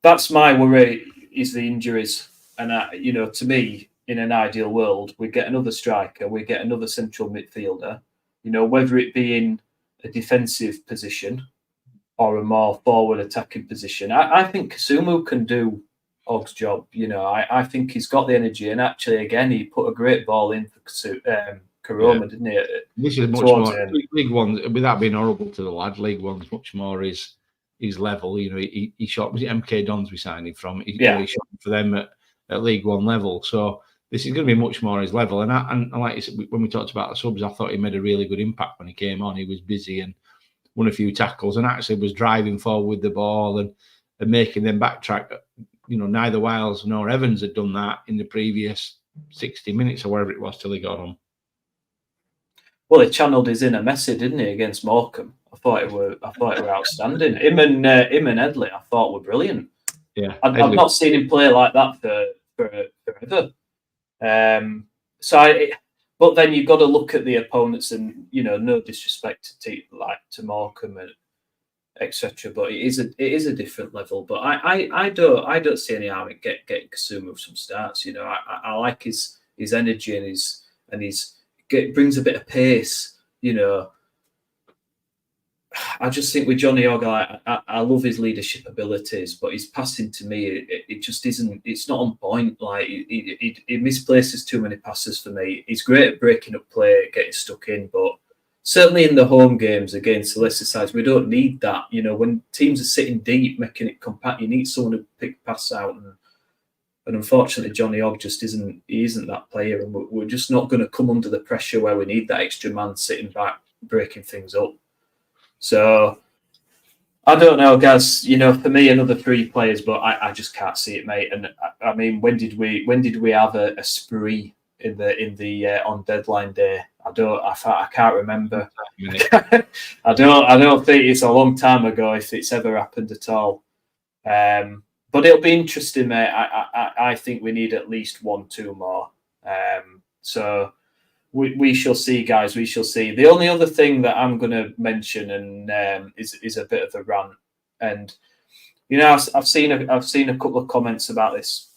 that's my worry, is the injuries. And to me, in an ideal world, we get another striker, we get another central midfielder. Whether it be in a defensive position or a more forward attacking position. I think Kasumu can do Hogg's job. I think he's got the energy, and actually, again, he put a great ball in for Karoma, didn't he? This is much more League One, without being horrible to the lad. League One's much more his level. He shot. Was it MK Dons we signed him from? He shot for them at League One level. So this is going to be much more his level. And like I said, when we talked about the subs, I thought he made a really good impact when he came on. He was busy and won a few tackles, and actually was driving forward with the ball and making them backtrack. Neither Wiles nor Evans had done that in the previous 60 minutes or whatever it was till he got on. Well, he channeled his inner Messi, didn't he, against Morecambe? I thought it were outstanding. Him and Edley, I thought were brilliant. Yeah, I've not seen him play like that for forever. But then you've got to look at the opponents, and no disrespect to Morecambe and etc. But it is a different level. But I don't see any harm in getting Kasumu with some starts. I like his energy and his brings a bit of pace. I just think with Johnny Hogg, I love his leadership abilities, but his passing to me, it just isn't. It's not on point. Like he misplaces too many passes for me. He's great at breaking up play, getting stuck in, but certainly in the home games against the lesser sides, we don't need that. When teams are sitting deep, making it compact, you need someone to pick pass out. And unfortunately, Johnny Hogg just isn't. He isn't that player, and we're just not going to come under the pressure where we need that extra man sitting back, breaking things up. So I don't know, guys. For me, another 3 players, but I just can't see it, mate. And I mean, when did we have a spree in the on deadline day? I can't remember. I don't think it's a long time ago, if it's ever happened at all. But it'll be interesting, mate. I think we need at least 1-2 more. So we shall see, guys. We shall see. The only other thing that I'm going to mention, and is a bit of a rant, and I've seen a couple of comments about this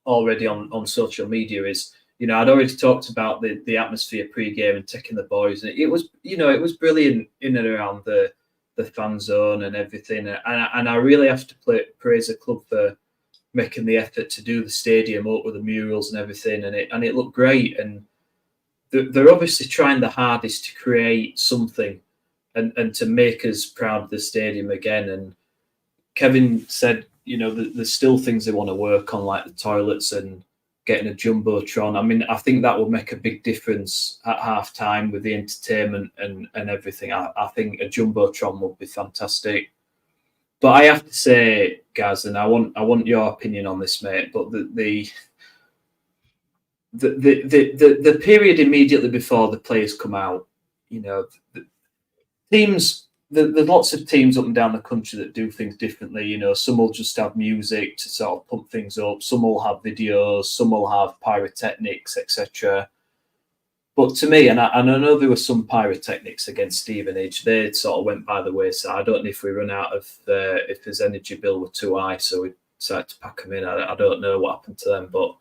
already on social media. Is I'd already talked about the atmosphere pre-game and taking the boys, and it was brilliant in and around the fan zone and everything. And I really have to praise the club for making the effort to do the stadium up with the murals and everything, and it looked great. And they're obviously trying the hardest to create something and to make us proud of the stadium again. And Kevin said, there's still things they want to work on, like the toilets and getting a jumbotron. I mean, I think that would make a big difference at half time with the entertainment and everything. I think a jumbotron would be fantastic. But I have to say, Gaz, and I want your opinion on this, mate. But the period immediately before the players come out, teams. There's lots of teams up and down the country that do things differently. Some will just have music to sort of pump things up. Some will have videos. Some will have pyrotechnics, etc. But to me, and I know there were some pyrotechnics against Stevenage, they sort of went by the wayside. I don't know if we run out of if his energy bill were too high, so we decided to pack them in. I don't know what happened to them, but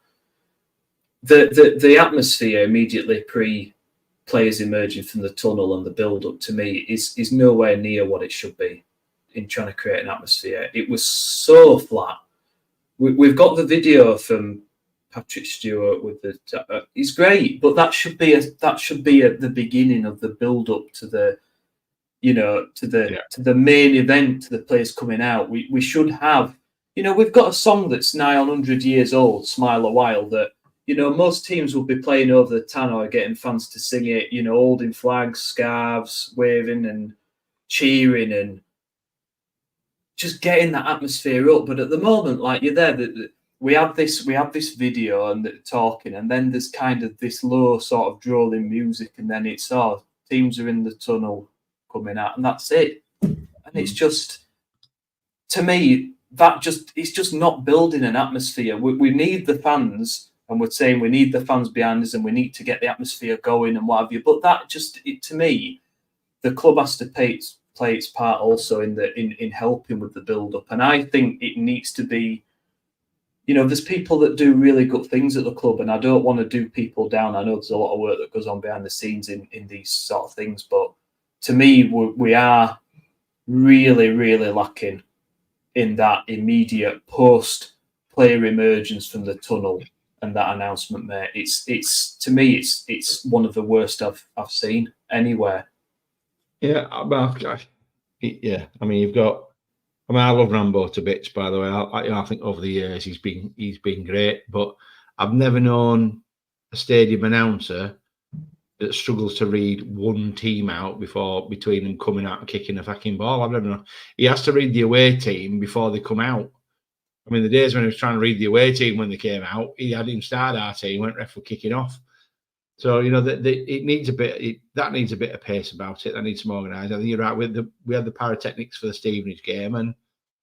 the atmosphere immediately pre-players emerging from the tunnel and the build-up, to me, is nowhere near what it should be in trying to create an atmosphere. It was so flat. We've got the video from Patrick Stewart with the. It's great, but that should be at the beginning of the build-up to the, to the main event, to the players coming out. We should have, we've got a song that's nigh on 100 years old, "Smile a While," that. Most teams will be playing over the tannoy, getting fans to sing it, holding flags, scarves, waving and cheering and just getting that atmosphere up. But at the moment, like you're there, we have this video and talking, and then there's kind of this low sort of drawling music, and then it's teams are in the tunnel coming out, and that's it. And it's just, to me, it's just not building an atmosphere. We need the fans. And we're saying we need the fans behind us and we need to get the atmosphere going and what have you. But that to me, the club has to play its part also in helping with the build-up. And I think it needs to be, there's people that do really good things at the club, and I don't want to do people down. I know there's a lot of work that goes on behind the scenes in these sort of things. But to me, we are really, really lacking in that immediate post-player emergence from the tunnel. And that announcement, mate, it's to me, it's one of the worst I've seen anywhere. Yeah, yeah. I mean, you've got. I mean, I love Rambo to bits. By the way, I think over the years he's been great, but I've never known a stadium announcer that struggles to read one team out between them coming out and kicking a fucking ball. I've never known. He has to read the away team before they come out. I mean, the days when he was trying to read the away team when they came out, he had him start our team, went ref for kicking off. So it needs a bit. That needs a bit of pace about it. That needs some organised. I think you're right. We had the pyrotechnics for the Stevenage game, and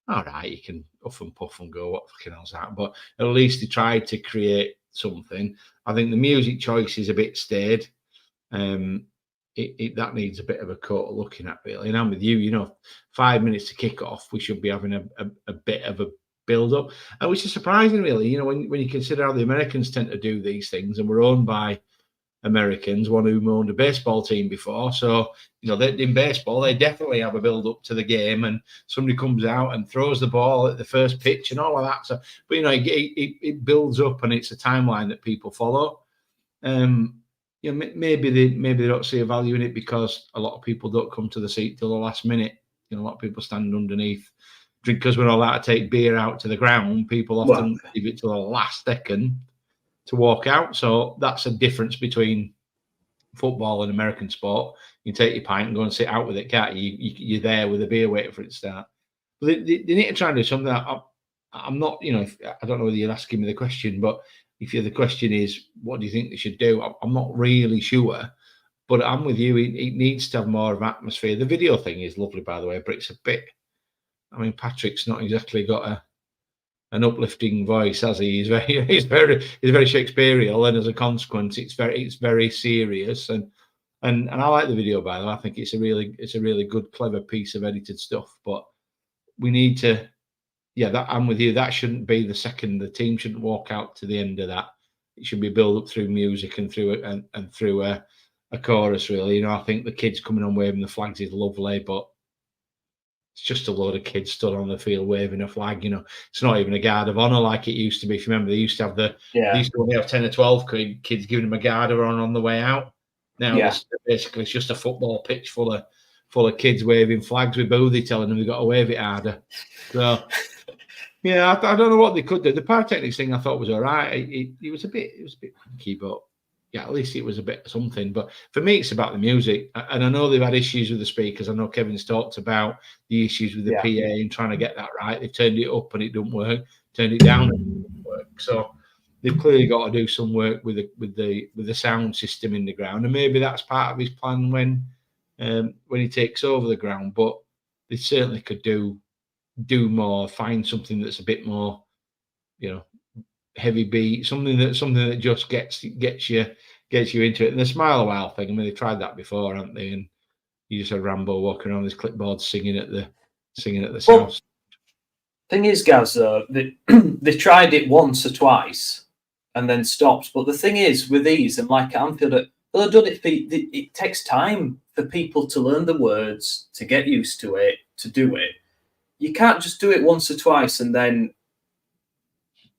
all right, you can huff and puff and go, what fucking hell's that? But at least he tried to create something. I think the music choice is a bit staid. That needs a bit of a coat of looking at, really. And I'm with you. 5 minutes to kick off, we should be having a bit of a build up, which is surprising, really. When you consider how the Americans tend to do these things, and we're owned by Americans, one who owned a baseball team before. So, in baseball, they definitely have a build up to the game, and somebody comes out and throws the ball at the first pitch and all of that. So, but it builds up, and it's a timeline that people follow. Maybe they don't see a value in it because a lot of people don't come to the seat till the last minute. A lot of people stand underneath. Because we're allowed to take beer out to the ground, people often leave it to the last second to walk out. So that's a difference between football and American sport. You can take your pint and go and sit out with it, can't you? You're there with a beer waiting for it to start. But they need to try and do something. I'm not, I don't know whether you're asking me the question, but if the question is, what do you think they should do? I'm not really sure. But I'm with you. It needs to have more of atmosphere. The video thing is lovely, by the way, but it's a bit. I mean, Patrick's not exactly got an uplifting voice, has he? He's very Shakespearean, and as a consequence, it's very serious. And I like the video, by the way. I think it's a really good, clever piece of edited stuff. But we need to, I'm with you. That shouldn't be the second. The team shouldn't walk out to the end of that It should be built up through music and through a chorus. Really, I think the kids coming on waving the flags is lovely, but it's just a load of kids stood on the field waving a flag. It's not even a guard of honour like it used to be. If you remember, they used to have they used to only have 10 or 12 kids giving them a guard of honour on the way out. Now basically it's just a football pitch full of kids waving flags with boothie telling them they've got to wave it harder. So yeah, I don't know what they could do. The pyrotechnics thing I thought was all right. It was a bit funky, but yeah, at least it was a bit something. But for me, it's about the music. And I know they've had issues with the speakers. I know Kevin's talked about the issues with the PA and trying to get that right. They've turned it up and it didn't work. Turned it down and it didn't work. So they've clearly got to do some work with the sound system in the ground. And maybe that's part of his plan when he takes over the ground. But they certainly could do more, find something that's a bit more, heavy beat, something that just gets you into it. And the Smile a While thing, I mean, they tried that before, haven't they? And you just had Rambo walking around his clipboard singing at the South. Thing is, Gaz, though, they tried it once or twice and then stopped. But the thing is, with these, and like Anfield, they've done it. It takes time for people to learn the words, to get used to it, to do it. You can't just do it once or twice and then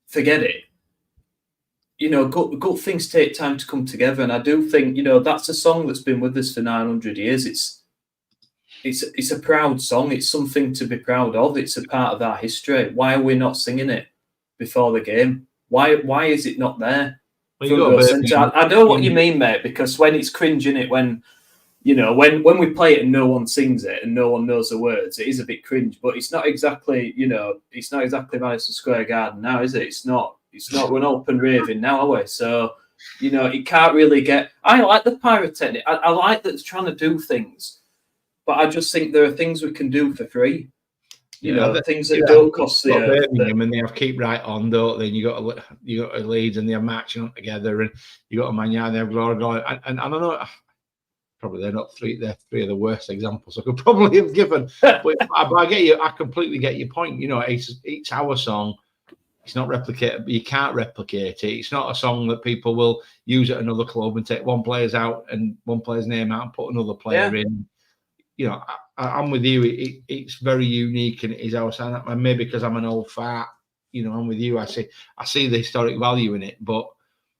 forget it. Good things take time to come together, and I do think that's a song that's been with us for 900 years. It's a proud song. It's something to be proud of. It's a part of our history. Why are we not singing it before the game? Why is it not there? Well, I know what you mean, mate. Because when it's cringe, innit, when we play it and no one sings it and no one knows the words, it is a bit cringe. But it's not exactly Madison Square Garden now, is it? It's not. We're not up and raving now, are we? So, it can't really get. I like the pyrotechnic. I like that it's trying to do things, but I just think there are things we can do for free. Things that don't cost the earth. And they have Keep Right On, don't they? And you got a Leeds and they're marching on together, and you got a Man United, they have Glory. And I don't know. Probably they're three of the worst examples I could probably have given. But I get you. I completely get your point. It's our song. It's not replicatable. You can't replicate it. It's not a song that people will use at another club and take one player's out and one player's name out and put another player in. I'm with you. It's very unique and it is our sound. And maybe because I'm an old fart, I'm with you. I see the historic value in it, but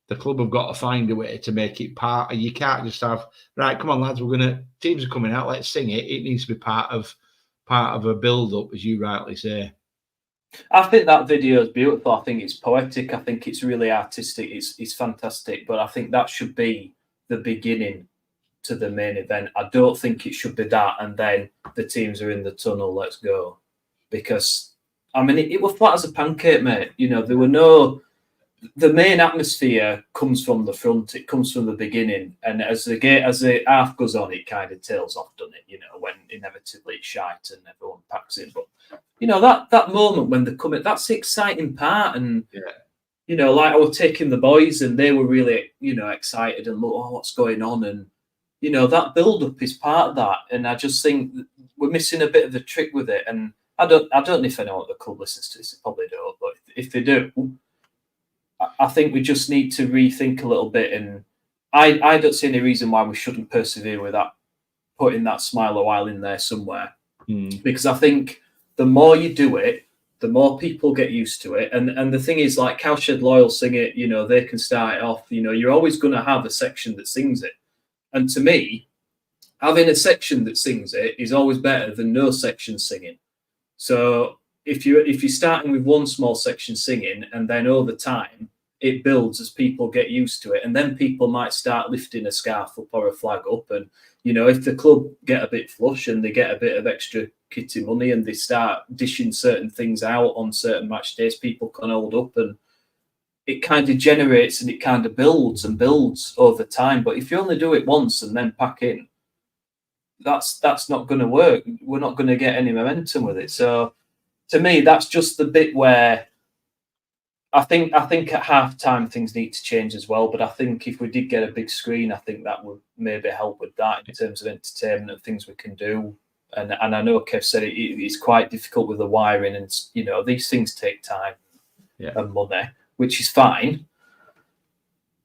the club have got to find a way to make it part. You can't just have, right, come on, lads, teams are coming out, let's sing it. It needs to be part of a build-up, as you rightly say. I think that video is beautiful. I think it's poetic. I think it's really artistic. It's fantastic. But I think that should be the beginning to the main event. I don't think it should be that, and then the teams are in the tunnel, let's go. Because, I mean, it was flat as a pancake, mate. There were the main atmosphere comes from the front. It comes from the beginning, and as the half goes on, it kind of tails off, doesn't it? When inevitably it's shite and everyone packs in. But that moment when they come in, that's the exciting part. And like I was taking the boys, and they were really excited and look, oh, what's going on? And that build up is part of that. And I just think we're missing a bit of the trick with it. And I don't know if anyone at the club listens to this. They probably don't, but if they do, I think we just need to rethink a little bit, and I don't see any reason why we shouldn't persevere with that, putting that Smile a While in there somewhere. Because I think the more you do it, the more people get used to it. And the thing is, like Cowshed Loyal sing it, they can start it off. You're always going to have a section that sings it. And to me, having a section that sings it is always better than no section singing. So if you're starting with one small section singing, and then over time it builds as people get used to it, and then people might start lifting a scarf up or a flag up, and if the club get a bit flush and they get a bit of extra kitty money and they start dishing certain things out on certain match days, people can hold up, and it kind of generates and it kind of builds and builds over time. But if you only do it once and then pack in, that's not going to work. We're not going to get any momentum with it. So to me, that's just the bit where I think at half time things need to change as well. But I think if we did get a big screen, I think that would maybe help with that in terms of entertainment and things we can do. And I know Kev said it's quite difficult with the wiring, and these things take time and money, which is fine.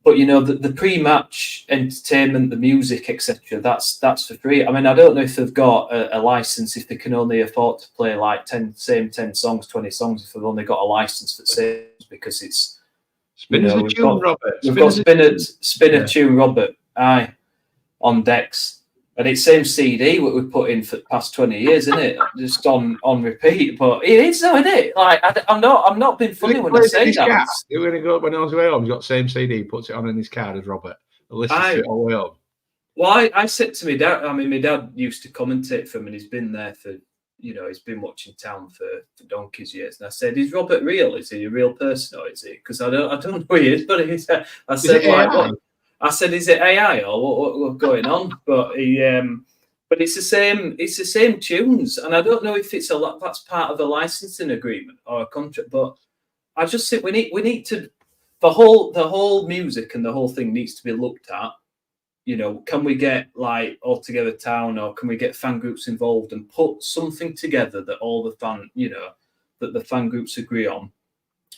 But the pre-match entertainment, the music, etc. That's for free. I mean, I don't know if they've got a license, if they can only afford to play like 10 songs, 20 songs, if they've only got a license that says, because it's Spinner's a tune, Robert. We've got Spinner Tune Robert, aye, on decks. And it's same CD what we've put in for the past 20 years, isn't it? Just on repeat. But it is though, isn't it? Like I'm not being funny when I say that. You're gonna go when I was away home, he's got the same CD, puts it on in his car as Robert. Listens to it all the way home. Well, I said to my dad, I mean, my dad used to commentate for him, and he's been there for, he's been watching Town for donkey's years. And I said, "Is Robert real? Is he a real person, or is he?" Because I don't know who he is. But I said, like, what? I said, "Is it AI or what's going on?" But but it's the same tunes, and I don't know if it's that's part of a licensing agreement or a contract. But I just think we need to the whole music and the whole thing needs to be looked at. Can we get like All Together Town, or can we get fan groups involved and put something together that all the that the fan groups agree on?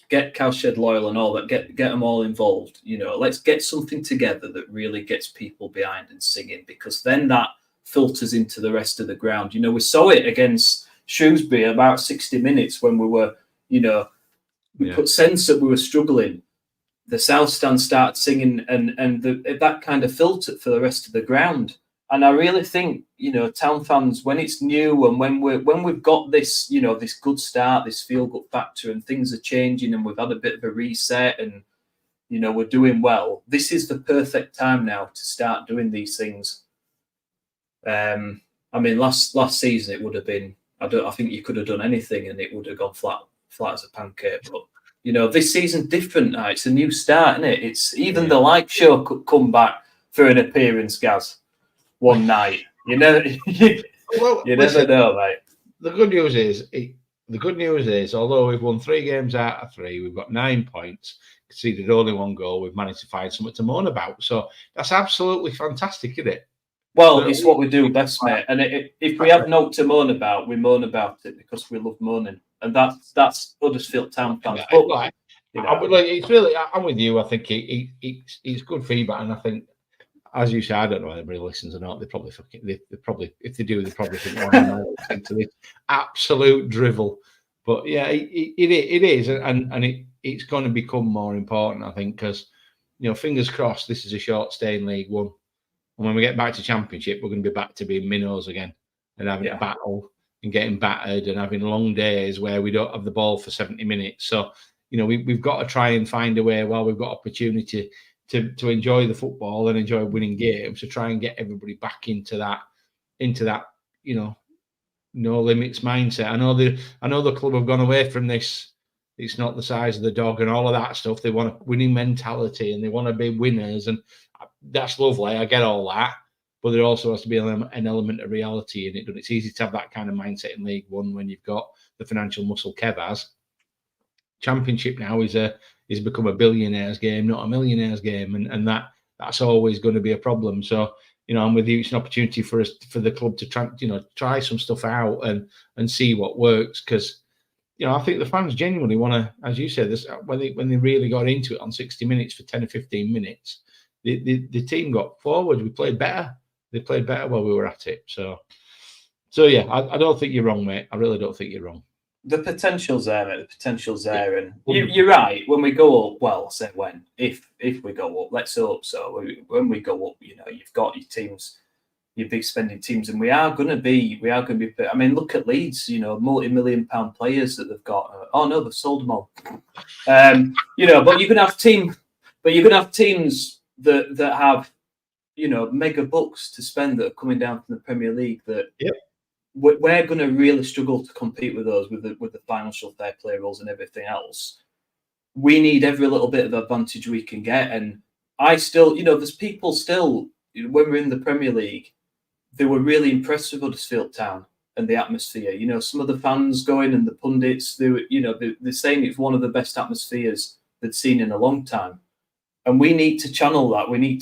Get Cowshed Loyal and all that, get them all involved. Let's get something together that really gets people behind and singing, because then that filters into the rest of the ground. We saw it against Shrewsbury about 60 minutes when we were, we put sense that we were struggling. The South Stand started singing, and that kind of filtered for the rest of the ground. And I really think, Town fans, when it's new and when we've got this, this good start, this feel good factor, and things are changing, and we've had a bit of a reset, and we're doing well. This is the perfect time now to start doing these things. I mean, last season it would have been. I think you could have done anything and it would have gone flat as a pancake. But this season's different now. It's a new start, isn't it? It's even the live show could come back for an appearance, Gaz. One night, you never know, mate. The good news is, although we've won 3 games out of 3, we've got 9 points, conceded only 1 goal. We've managed to find something to moan about. So that's absolutely fantastic, isn't it? Well, it's what we do best, mate. And if we have no to moan about, we moan about it because we love moaning, and that's Huddersfield Town fans. But, it's really, I'm with you. I think it's good feedback, and I think, as you say, I don't know if anybody listens or not. They probably if they do, they probably think, to this absolute drivel. But yeah, it is, and it's going to become more important, I think, because fingers crossed, this is a short stay in League One, and when we get back to Championship, we're going to be back to being minnows again and having a battle and getting battered and having long days where we don't have the ball for 70 minutes. So we've got to try and find a way while we've got opportunity to enjoy the football and enjoy winning games, to try and get everybody back into that no limits mindset. I know the club have gone away from this. It's not the size of the dog and all of that stuff. They want a winning mentality and they want to be winners, and that's lovely. I get all that, but there also has to be an element of reality in it. And it's easy to have that kind of mindset in League One when you've got the financial muscle Kev has. Championship now is become a billionaires game, not a millionaires game, and that's always going to be a problem. So I'm with you. It's an opportunity for the club to try some stuff out and see what works, because I think the fans genuinely want to, as you said, this when they really got into it on 60 minutes for 10 or 15 minutes, the team got forward. We played better. They played better while we were at it. So yeah, I don't think you're wrong, mate. I really don't think you're wrong. The potential's there, mate. The potential's there, and you're right. When we go up, well, say when, if we go up, let's hope so. When we go up, you've got your teams, your big spending teams, and we are going to be. I mean, look at Leeds. multi-million-pound players that they've got. Oh no, they've sold them all. But you're going to have teams that have, mega bucks to spend that are coming down from the Premier League. That. Yep. We're going to really struggle to compete with those with the financial fair play rules and everything else. We need every little bit of advantage we can get. And I still, there's people still, when we're in the Premier League, they were really impressed with Huddersfield Town and the atmosphere. Some of the fans going and the pundits, they're saying it's one of the best atmospheres they'd seen in a long time. And we need to channel that. We need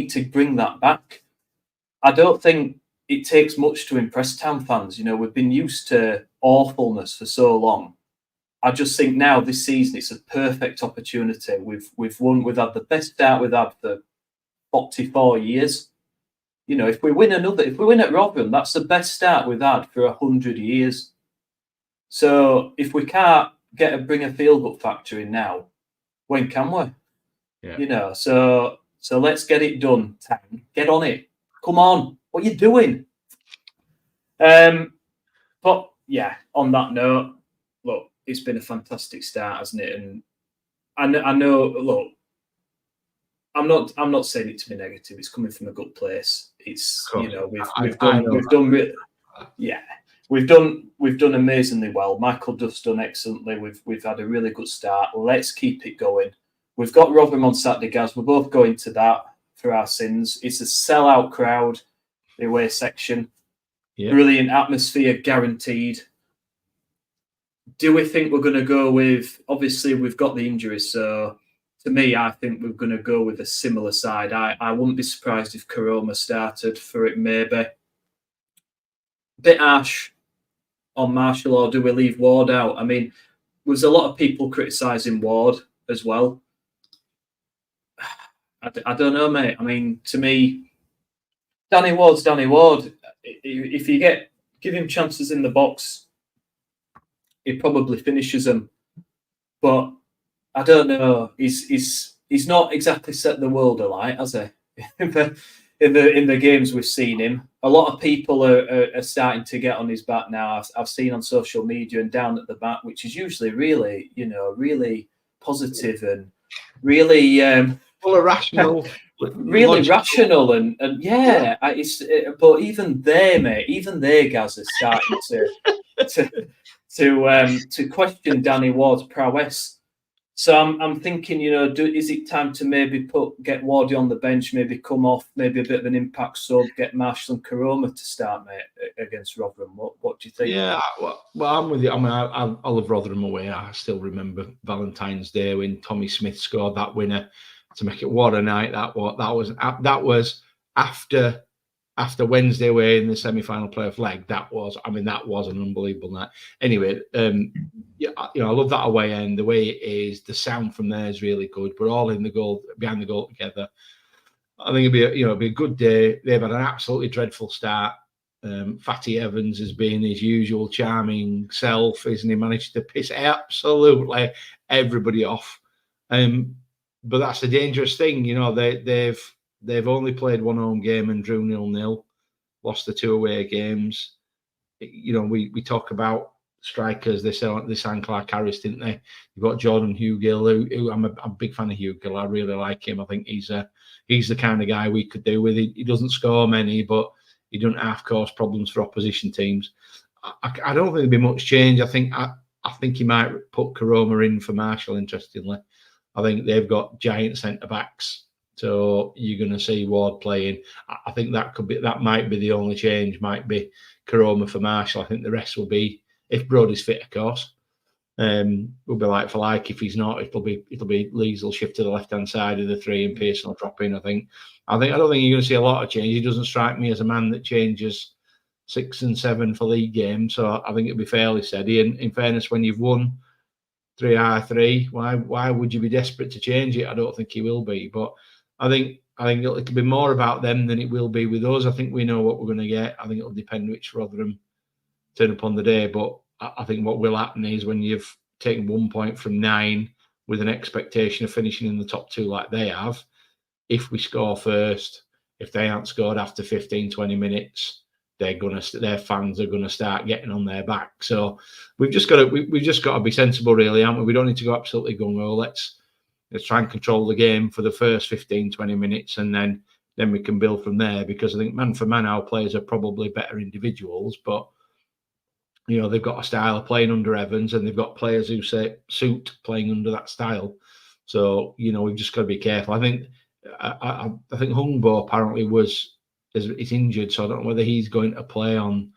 to bring that back. I don't think it takes much to impress Town fans. We've been used to awfulness for so long. I just think now this season it's a perfect opportunity. We've won. We've had the best start we've had for 44 years. You know, if we win at Rotherham, that's the best start we've had for 100 years. So if we can't bring a feel good factor in now, when can we? Yeah. You know, so let's get it done. Tam. Get on it. Come on. What are you doing? But yeah, on that note, look, it's been a fantastic start, hasn't it? And I know, look, I'm not saying it to be negative. It's coming from a good place. It's, you know, we've done amazingly well. Michael Duff's done excellently. We've had a really good start. Let's keep it going. We've got Rotherham on Saturday, guys. We're both going to that for our sins. It's a sellout crowd, the away section. Yeah. Brilliant atmosphere, guaranteed. Do we think we're going to go with? Obviously, we've got the injuries, so to me, I think we're going to go with a similar side. I wouldn't be surprised if Karoma started for it, maybe. A bit harsh on Marshall, or do we leave Ward out? I mean, there's a lot of people criticising Ward as well. I don't know, mate. I mean, to me, Danny Ward's Danny Ward. If you give him chances in the box, he probably finishes them. But I don't know. He's not exactly set the world alight, has he? in the games we've seen him, a lot of people are starting to get on his back now. I've seen on social media and down at the back, which is usually really, you know, really positive and really rational. Really logical. Rational and yeah. But even there, mate, guys are starting to question Danny Ward's prowess. So I'm thinking, you know, is it time to maybe get Wardy on the bench, maybe come off, maybe a bit of an impact sub, get Marshall and Karoma to start, mate, against Rotherham? What do you think? Yeah, well, I'm with you. I mean, I love Rotherham away. I still remember Valentine's Day when Tommy Smith scored that winner to make it. What a night that was after Wednesday away in the semi-final playoff leg. That was an unbelievable night. Anyway, yeah, you know, I love that away end. The way it is, the sound from there is really good. We're all in the goal, behind the goal together. I think it'll be a good day. They've had an absolutely dreadful start. Fatty Evans has been his usual charming self, isn't he? Managed to piss absolutely everybody off. But that's a dangerous thing, you know. They've only played one home game and drew 0-0, lost the 2 away games. You know, we talk about strikers. They signed Clark Harris, didn't they? You've got Jordan Hugill, who I'm a big fan of Hugill. I really like him. I think he's the kind of guy we could do with. He doesn't score many, but he doesn't half cause problems for opposition teams. I don't think there'll be much change. I think he might put Karoma in for Marshall, interestingly. I think they've got giant centre backs, so you're going to see Ward playing. I think that might be the only change. Might be Karoma for Marshall. I think the rest will be, if Brody's fit, of course. Will be like for like. If he's not, it'll be Lees will shift to the left hand side of the three and Pearson will drop in. I don't think you're going to see a lot of change. He doesn't strike me as a man that changes 6 and 7 for league games, so I think it'll be fairly steady. And in fairness, when you've won 3-3, why would you be desperate to change it? I don't think he will be, but I think it'll be more about them than it will be with us. I think we know what we're going to get. I think it'll depend which Rotherham turn up on the day, but I think what will happen is when you've taken 1 point from 9 with an expectation of finishing in the top 2 like they have, if we score first, if they aren't scored after 15-20 minutes, their fans are gonna start getting on their back. So we've just got to be sensible, really, haven't we? We don't need to go absolutely gung-ho. Let's try and control the game for the first 15-20 minutes, and then we can build from there. Because I think man for man, our players are probably better individuals, but you know, they've got a style of playing under Evans, and they've got players who suit playing under that style. So you know, we've just got to be careful. I think Hungbo apparently is injured, so I don't know whether he's going to play on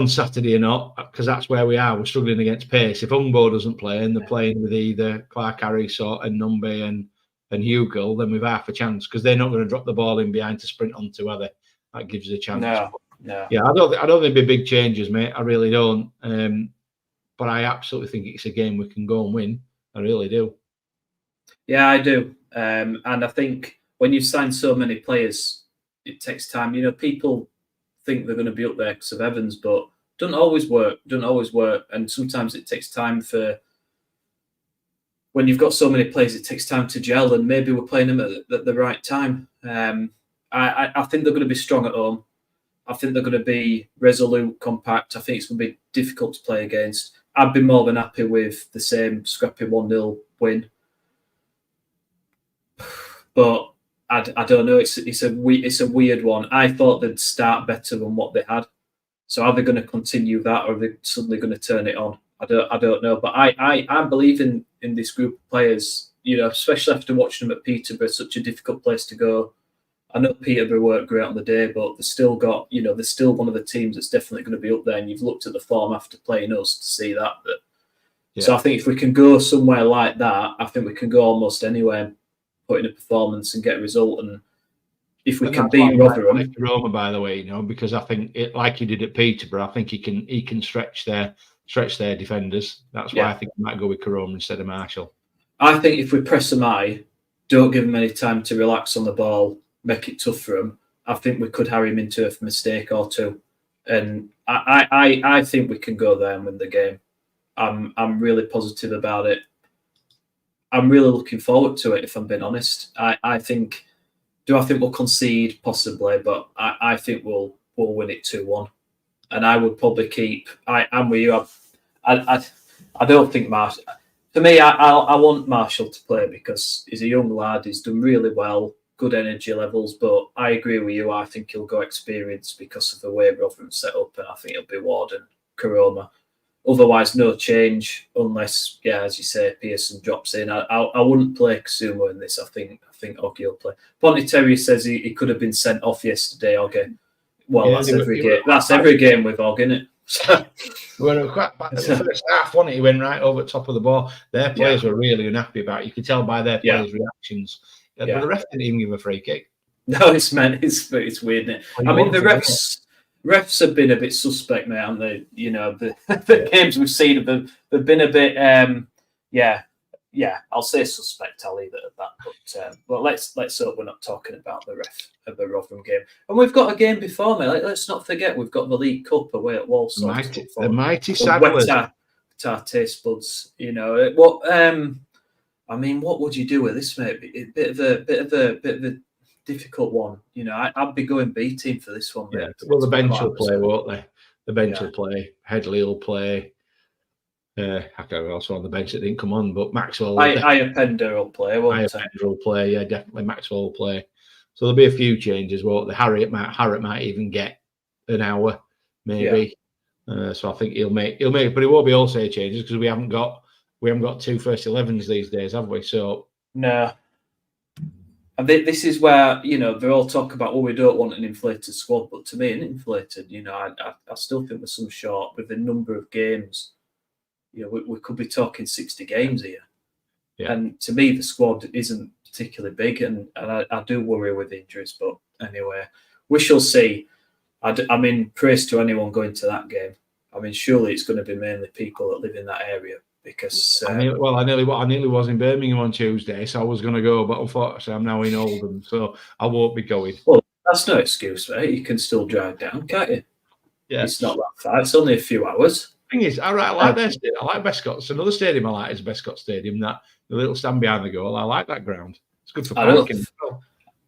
Saturday or not, because that's where we are. We're struggling against pace. If Hungbo doesn't play and they're playing with either Clark Harris and Numby and Hugill, then we've half a chance, because they're not going to drop the ball in behind to sprint onto, are they? That gives us a chance. No. Yeah, I don't think there'll be big changes, mate. I really don't. but I absolutely think it's a game we can go and win. I really do. Yeah, I do. And I think when you sign so many players, it takes time. People think they're going to be up there because of Evans, but don't always work. And sometimes it takes time for when you've got so many players, it takes time to gel, and maybe we're playing them at the right time. I think they're going to be strong at home. I think they're going to be resolute, compact. I think it's going to be difficult to play against. I'd be more than happy with the same scrappy 1-0 win. But I don't know. It's a weird one. I thought they'd start better than what they had. So are they going to continue that, or are they suddenly going to turn it on? I don't know. But I believe in this group of players. Especially after watching them at Peterborough, such a difficult place to go. I know Peterborough weren't great on the day, but they've still got, they're still one of the teams that's definitely going to be up there. And you've looked at the form after playing us to see that. So I think if we can go somewhere like that, I think we can go almost anywhere, put in a performance and get a result. And if we can beat Rotherham, Roma, by the way, because I think like he did at Peterborough, I think he can stretch their defenders. That's why I think we might go with Karoma instead of Marshall. I think if we press them high, don't give them any time to relax on the ball, make it tough for him, I think we could harry him into a mistake or two. And I think we can go there and win the game. I'm really positive about it. I'm really looking forward to it, if I'm being honest. I think we'll concede? Possibly, but I think we'll win it 2-1. And I would probably keep... I'm with you. I don't think Marshall... For me, I want Marshall to play because he's a young lad. He's done really well, good energy levels. But I agree with you. I think he'll go experienced because of the way Rotherham's set up, and I think it'll be Ward and Karoma. Otherwise, no change unless, as you say, Pearson drops in. I wouldn't play Kasumo in this. I think Oggy will play. Ponty says he could have been sent off yesterday, Oggy. Well, that's every game. That's every game with Ogg, isn't it? Well, quite back the first half, wasn't it? He went right over the top of the ball. Their players were really unhappy about it. You could tell by their players' reactions. But the ref didn't even give a free kick. No, it's weird, isn't it? I mean, the refs have been a bit suspect, mate, haven't they? The games we've seen have been a bit, I'll say suspect. I'll leave it at that. But let's hope we're not talking about the ref of the Rotherham game. And we've got a game before, mate. Let's not forget we've got the League Cup away at Walsall. The mighty Saddlers. Our taste buds. What would you do with this, mate? A bit of a difficult one. I'd be going B team for this one, mate. Yeah. Well, the bench will play, won't they? The bench will play. Headley will play. I can't also on the bench that didn't come on, but Maxwell. Iapender will play. Iapender will play. Yeah, definitely Maxwell will play. So there'll be a few changes. Won't they? Harriet might even get an hour, maybe. Yeah. So I think he'll make, but it won't be all say changes because we haven't got 2 first 11s these days, have we? So no. And this is where they all talk about, we don't want an inflated squad, but to me, an inflated. I still think there's some short with the number of games. We could be talking 60 games here. Yeah. And to me, the squad isn't particularly big, and I do worry with injuries. But anyway, we shall see. I mean, praise to anyone going to that game. I mean, surely it's going to be mainly people that live in that area because... I nearly was in Birmingham on Tuesday, so I was going to go, but unfortunately I'm now in Oldham, so I won't be going. Well, that's no excuse, mate. You can still drive down, can't you? Yeah. It's not that far. It's only a few hours. Thing is, I like their stadium. I like Bescott's. Another stadium I like is Bescott Stadium. That the little stand behind the goal. I like that ground. It's good for parking.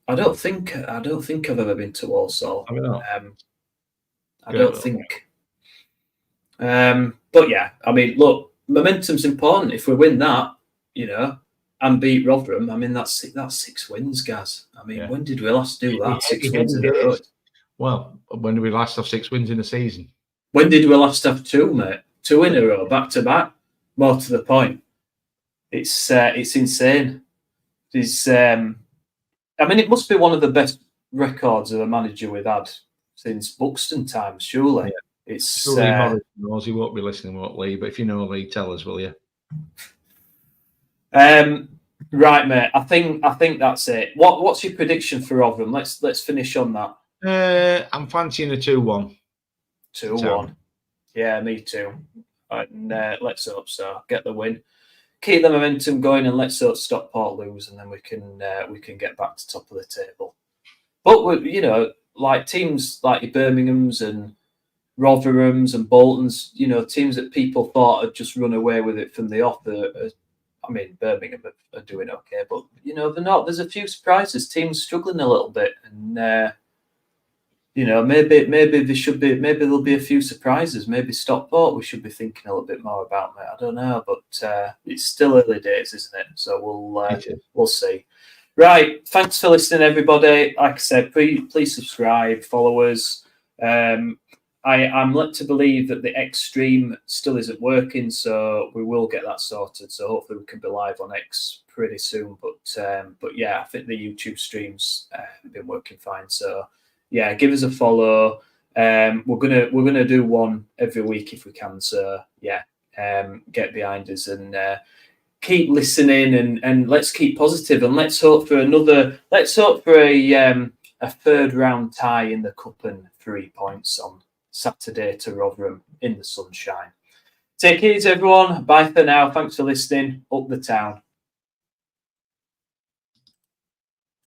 I don't think I've ever been to Walsall. I don't think. But yeah, I mean, look, momentum's important. If we win that, and beat Rotherham, I mean that's 6 wins, guys. I mean, when did we last do that? 6 wins in a row. Well, when did we last have 6 wins in a season? When did we last have 2, mate? 2 in a row, back to back. More to the point, it's insane. I mean, it must be one of the best records of a manager we've had since Buxton times, surely. Yeah. Surely knows he won't be listening, won't Lee? But if you know Lee, tell us, will you? Right, mate. I think that's it. What's your prediction for Rotherham? Let's finish on that. I'm fancying a 2-1. 2-1. Yeah, me too. And let's hope so. Get the win, keep the momentum going, and let's hope Stockport lose, and then we can get back to top of the table. But like teams like your Birmingham's and Rotherham's and Bolton's, teams that people thought had just run away with it from the off. I mean, Birmingham are doing okay, but they're not. There's a few surprises. Teams struggling a little bit, and maybe there should be. Maybe there'll be a few surprises. Maybe Stockport we should be thinking a little bit more about. Mate. I don't know, but it's still early days, isn't it? So we'll see. Right. Thanks for listening, everybody. Like I said, please subscribe, follow us. I'm led to believe that the X stream still isn't working, so we will get that sorted. So hopefully we can be live on X pretty soon. But yeah, I think the YouTube streams have been working fine. So yeah, give us a follow. We're gonna do one every week if we can. So yeah, get behind us and keep listening and let's keep positive and let's hope for a third round tie in the cup and 3 points on Saturday to Rotherham in the sunshine. Take it easy, everyone. Bye for now. Thanks for listening. Up the town.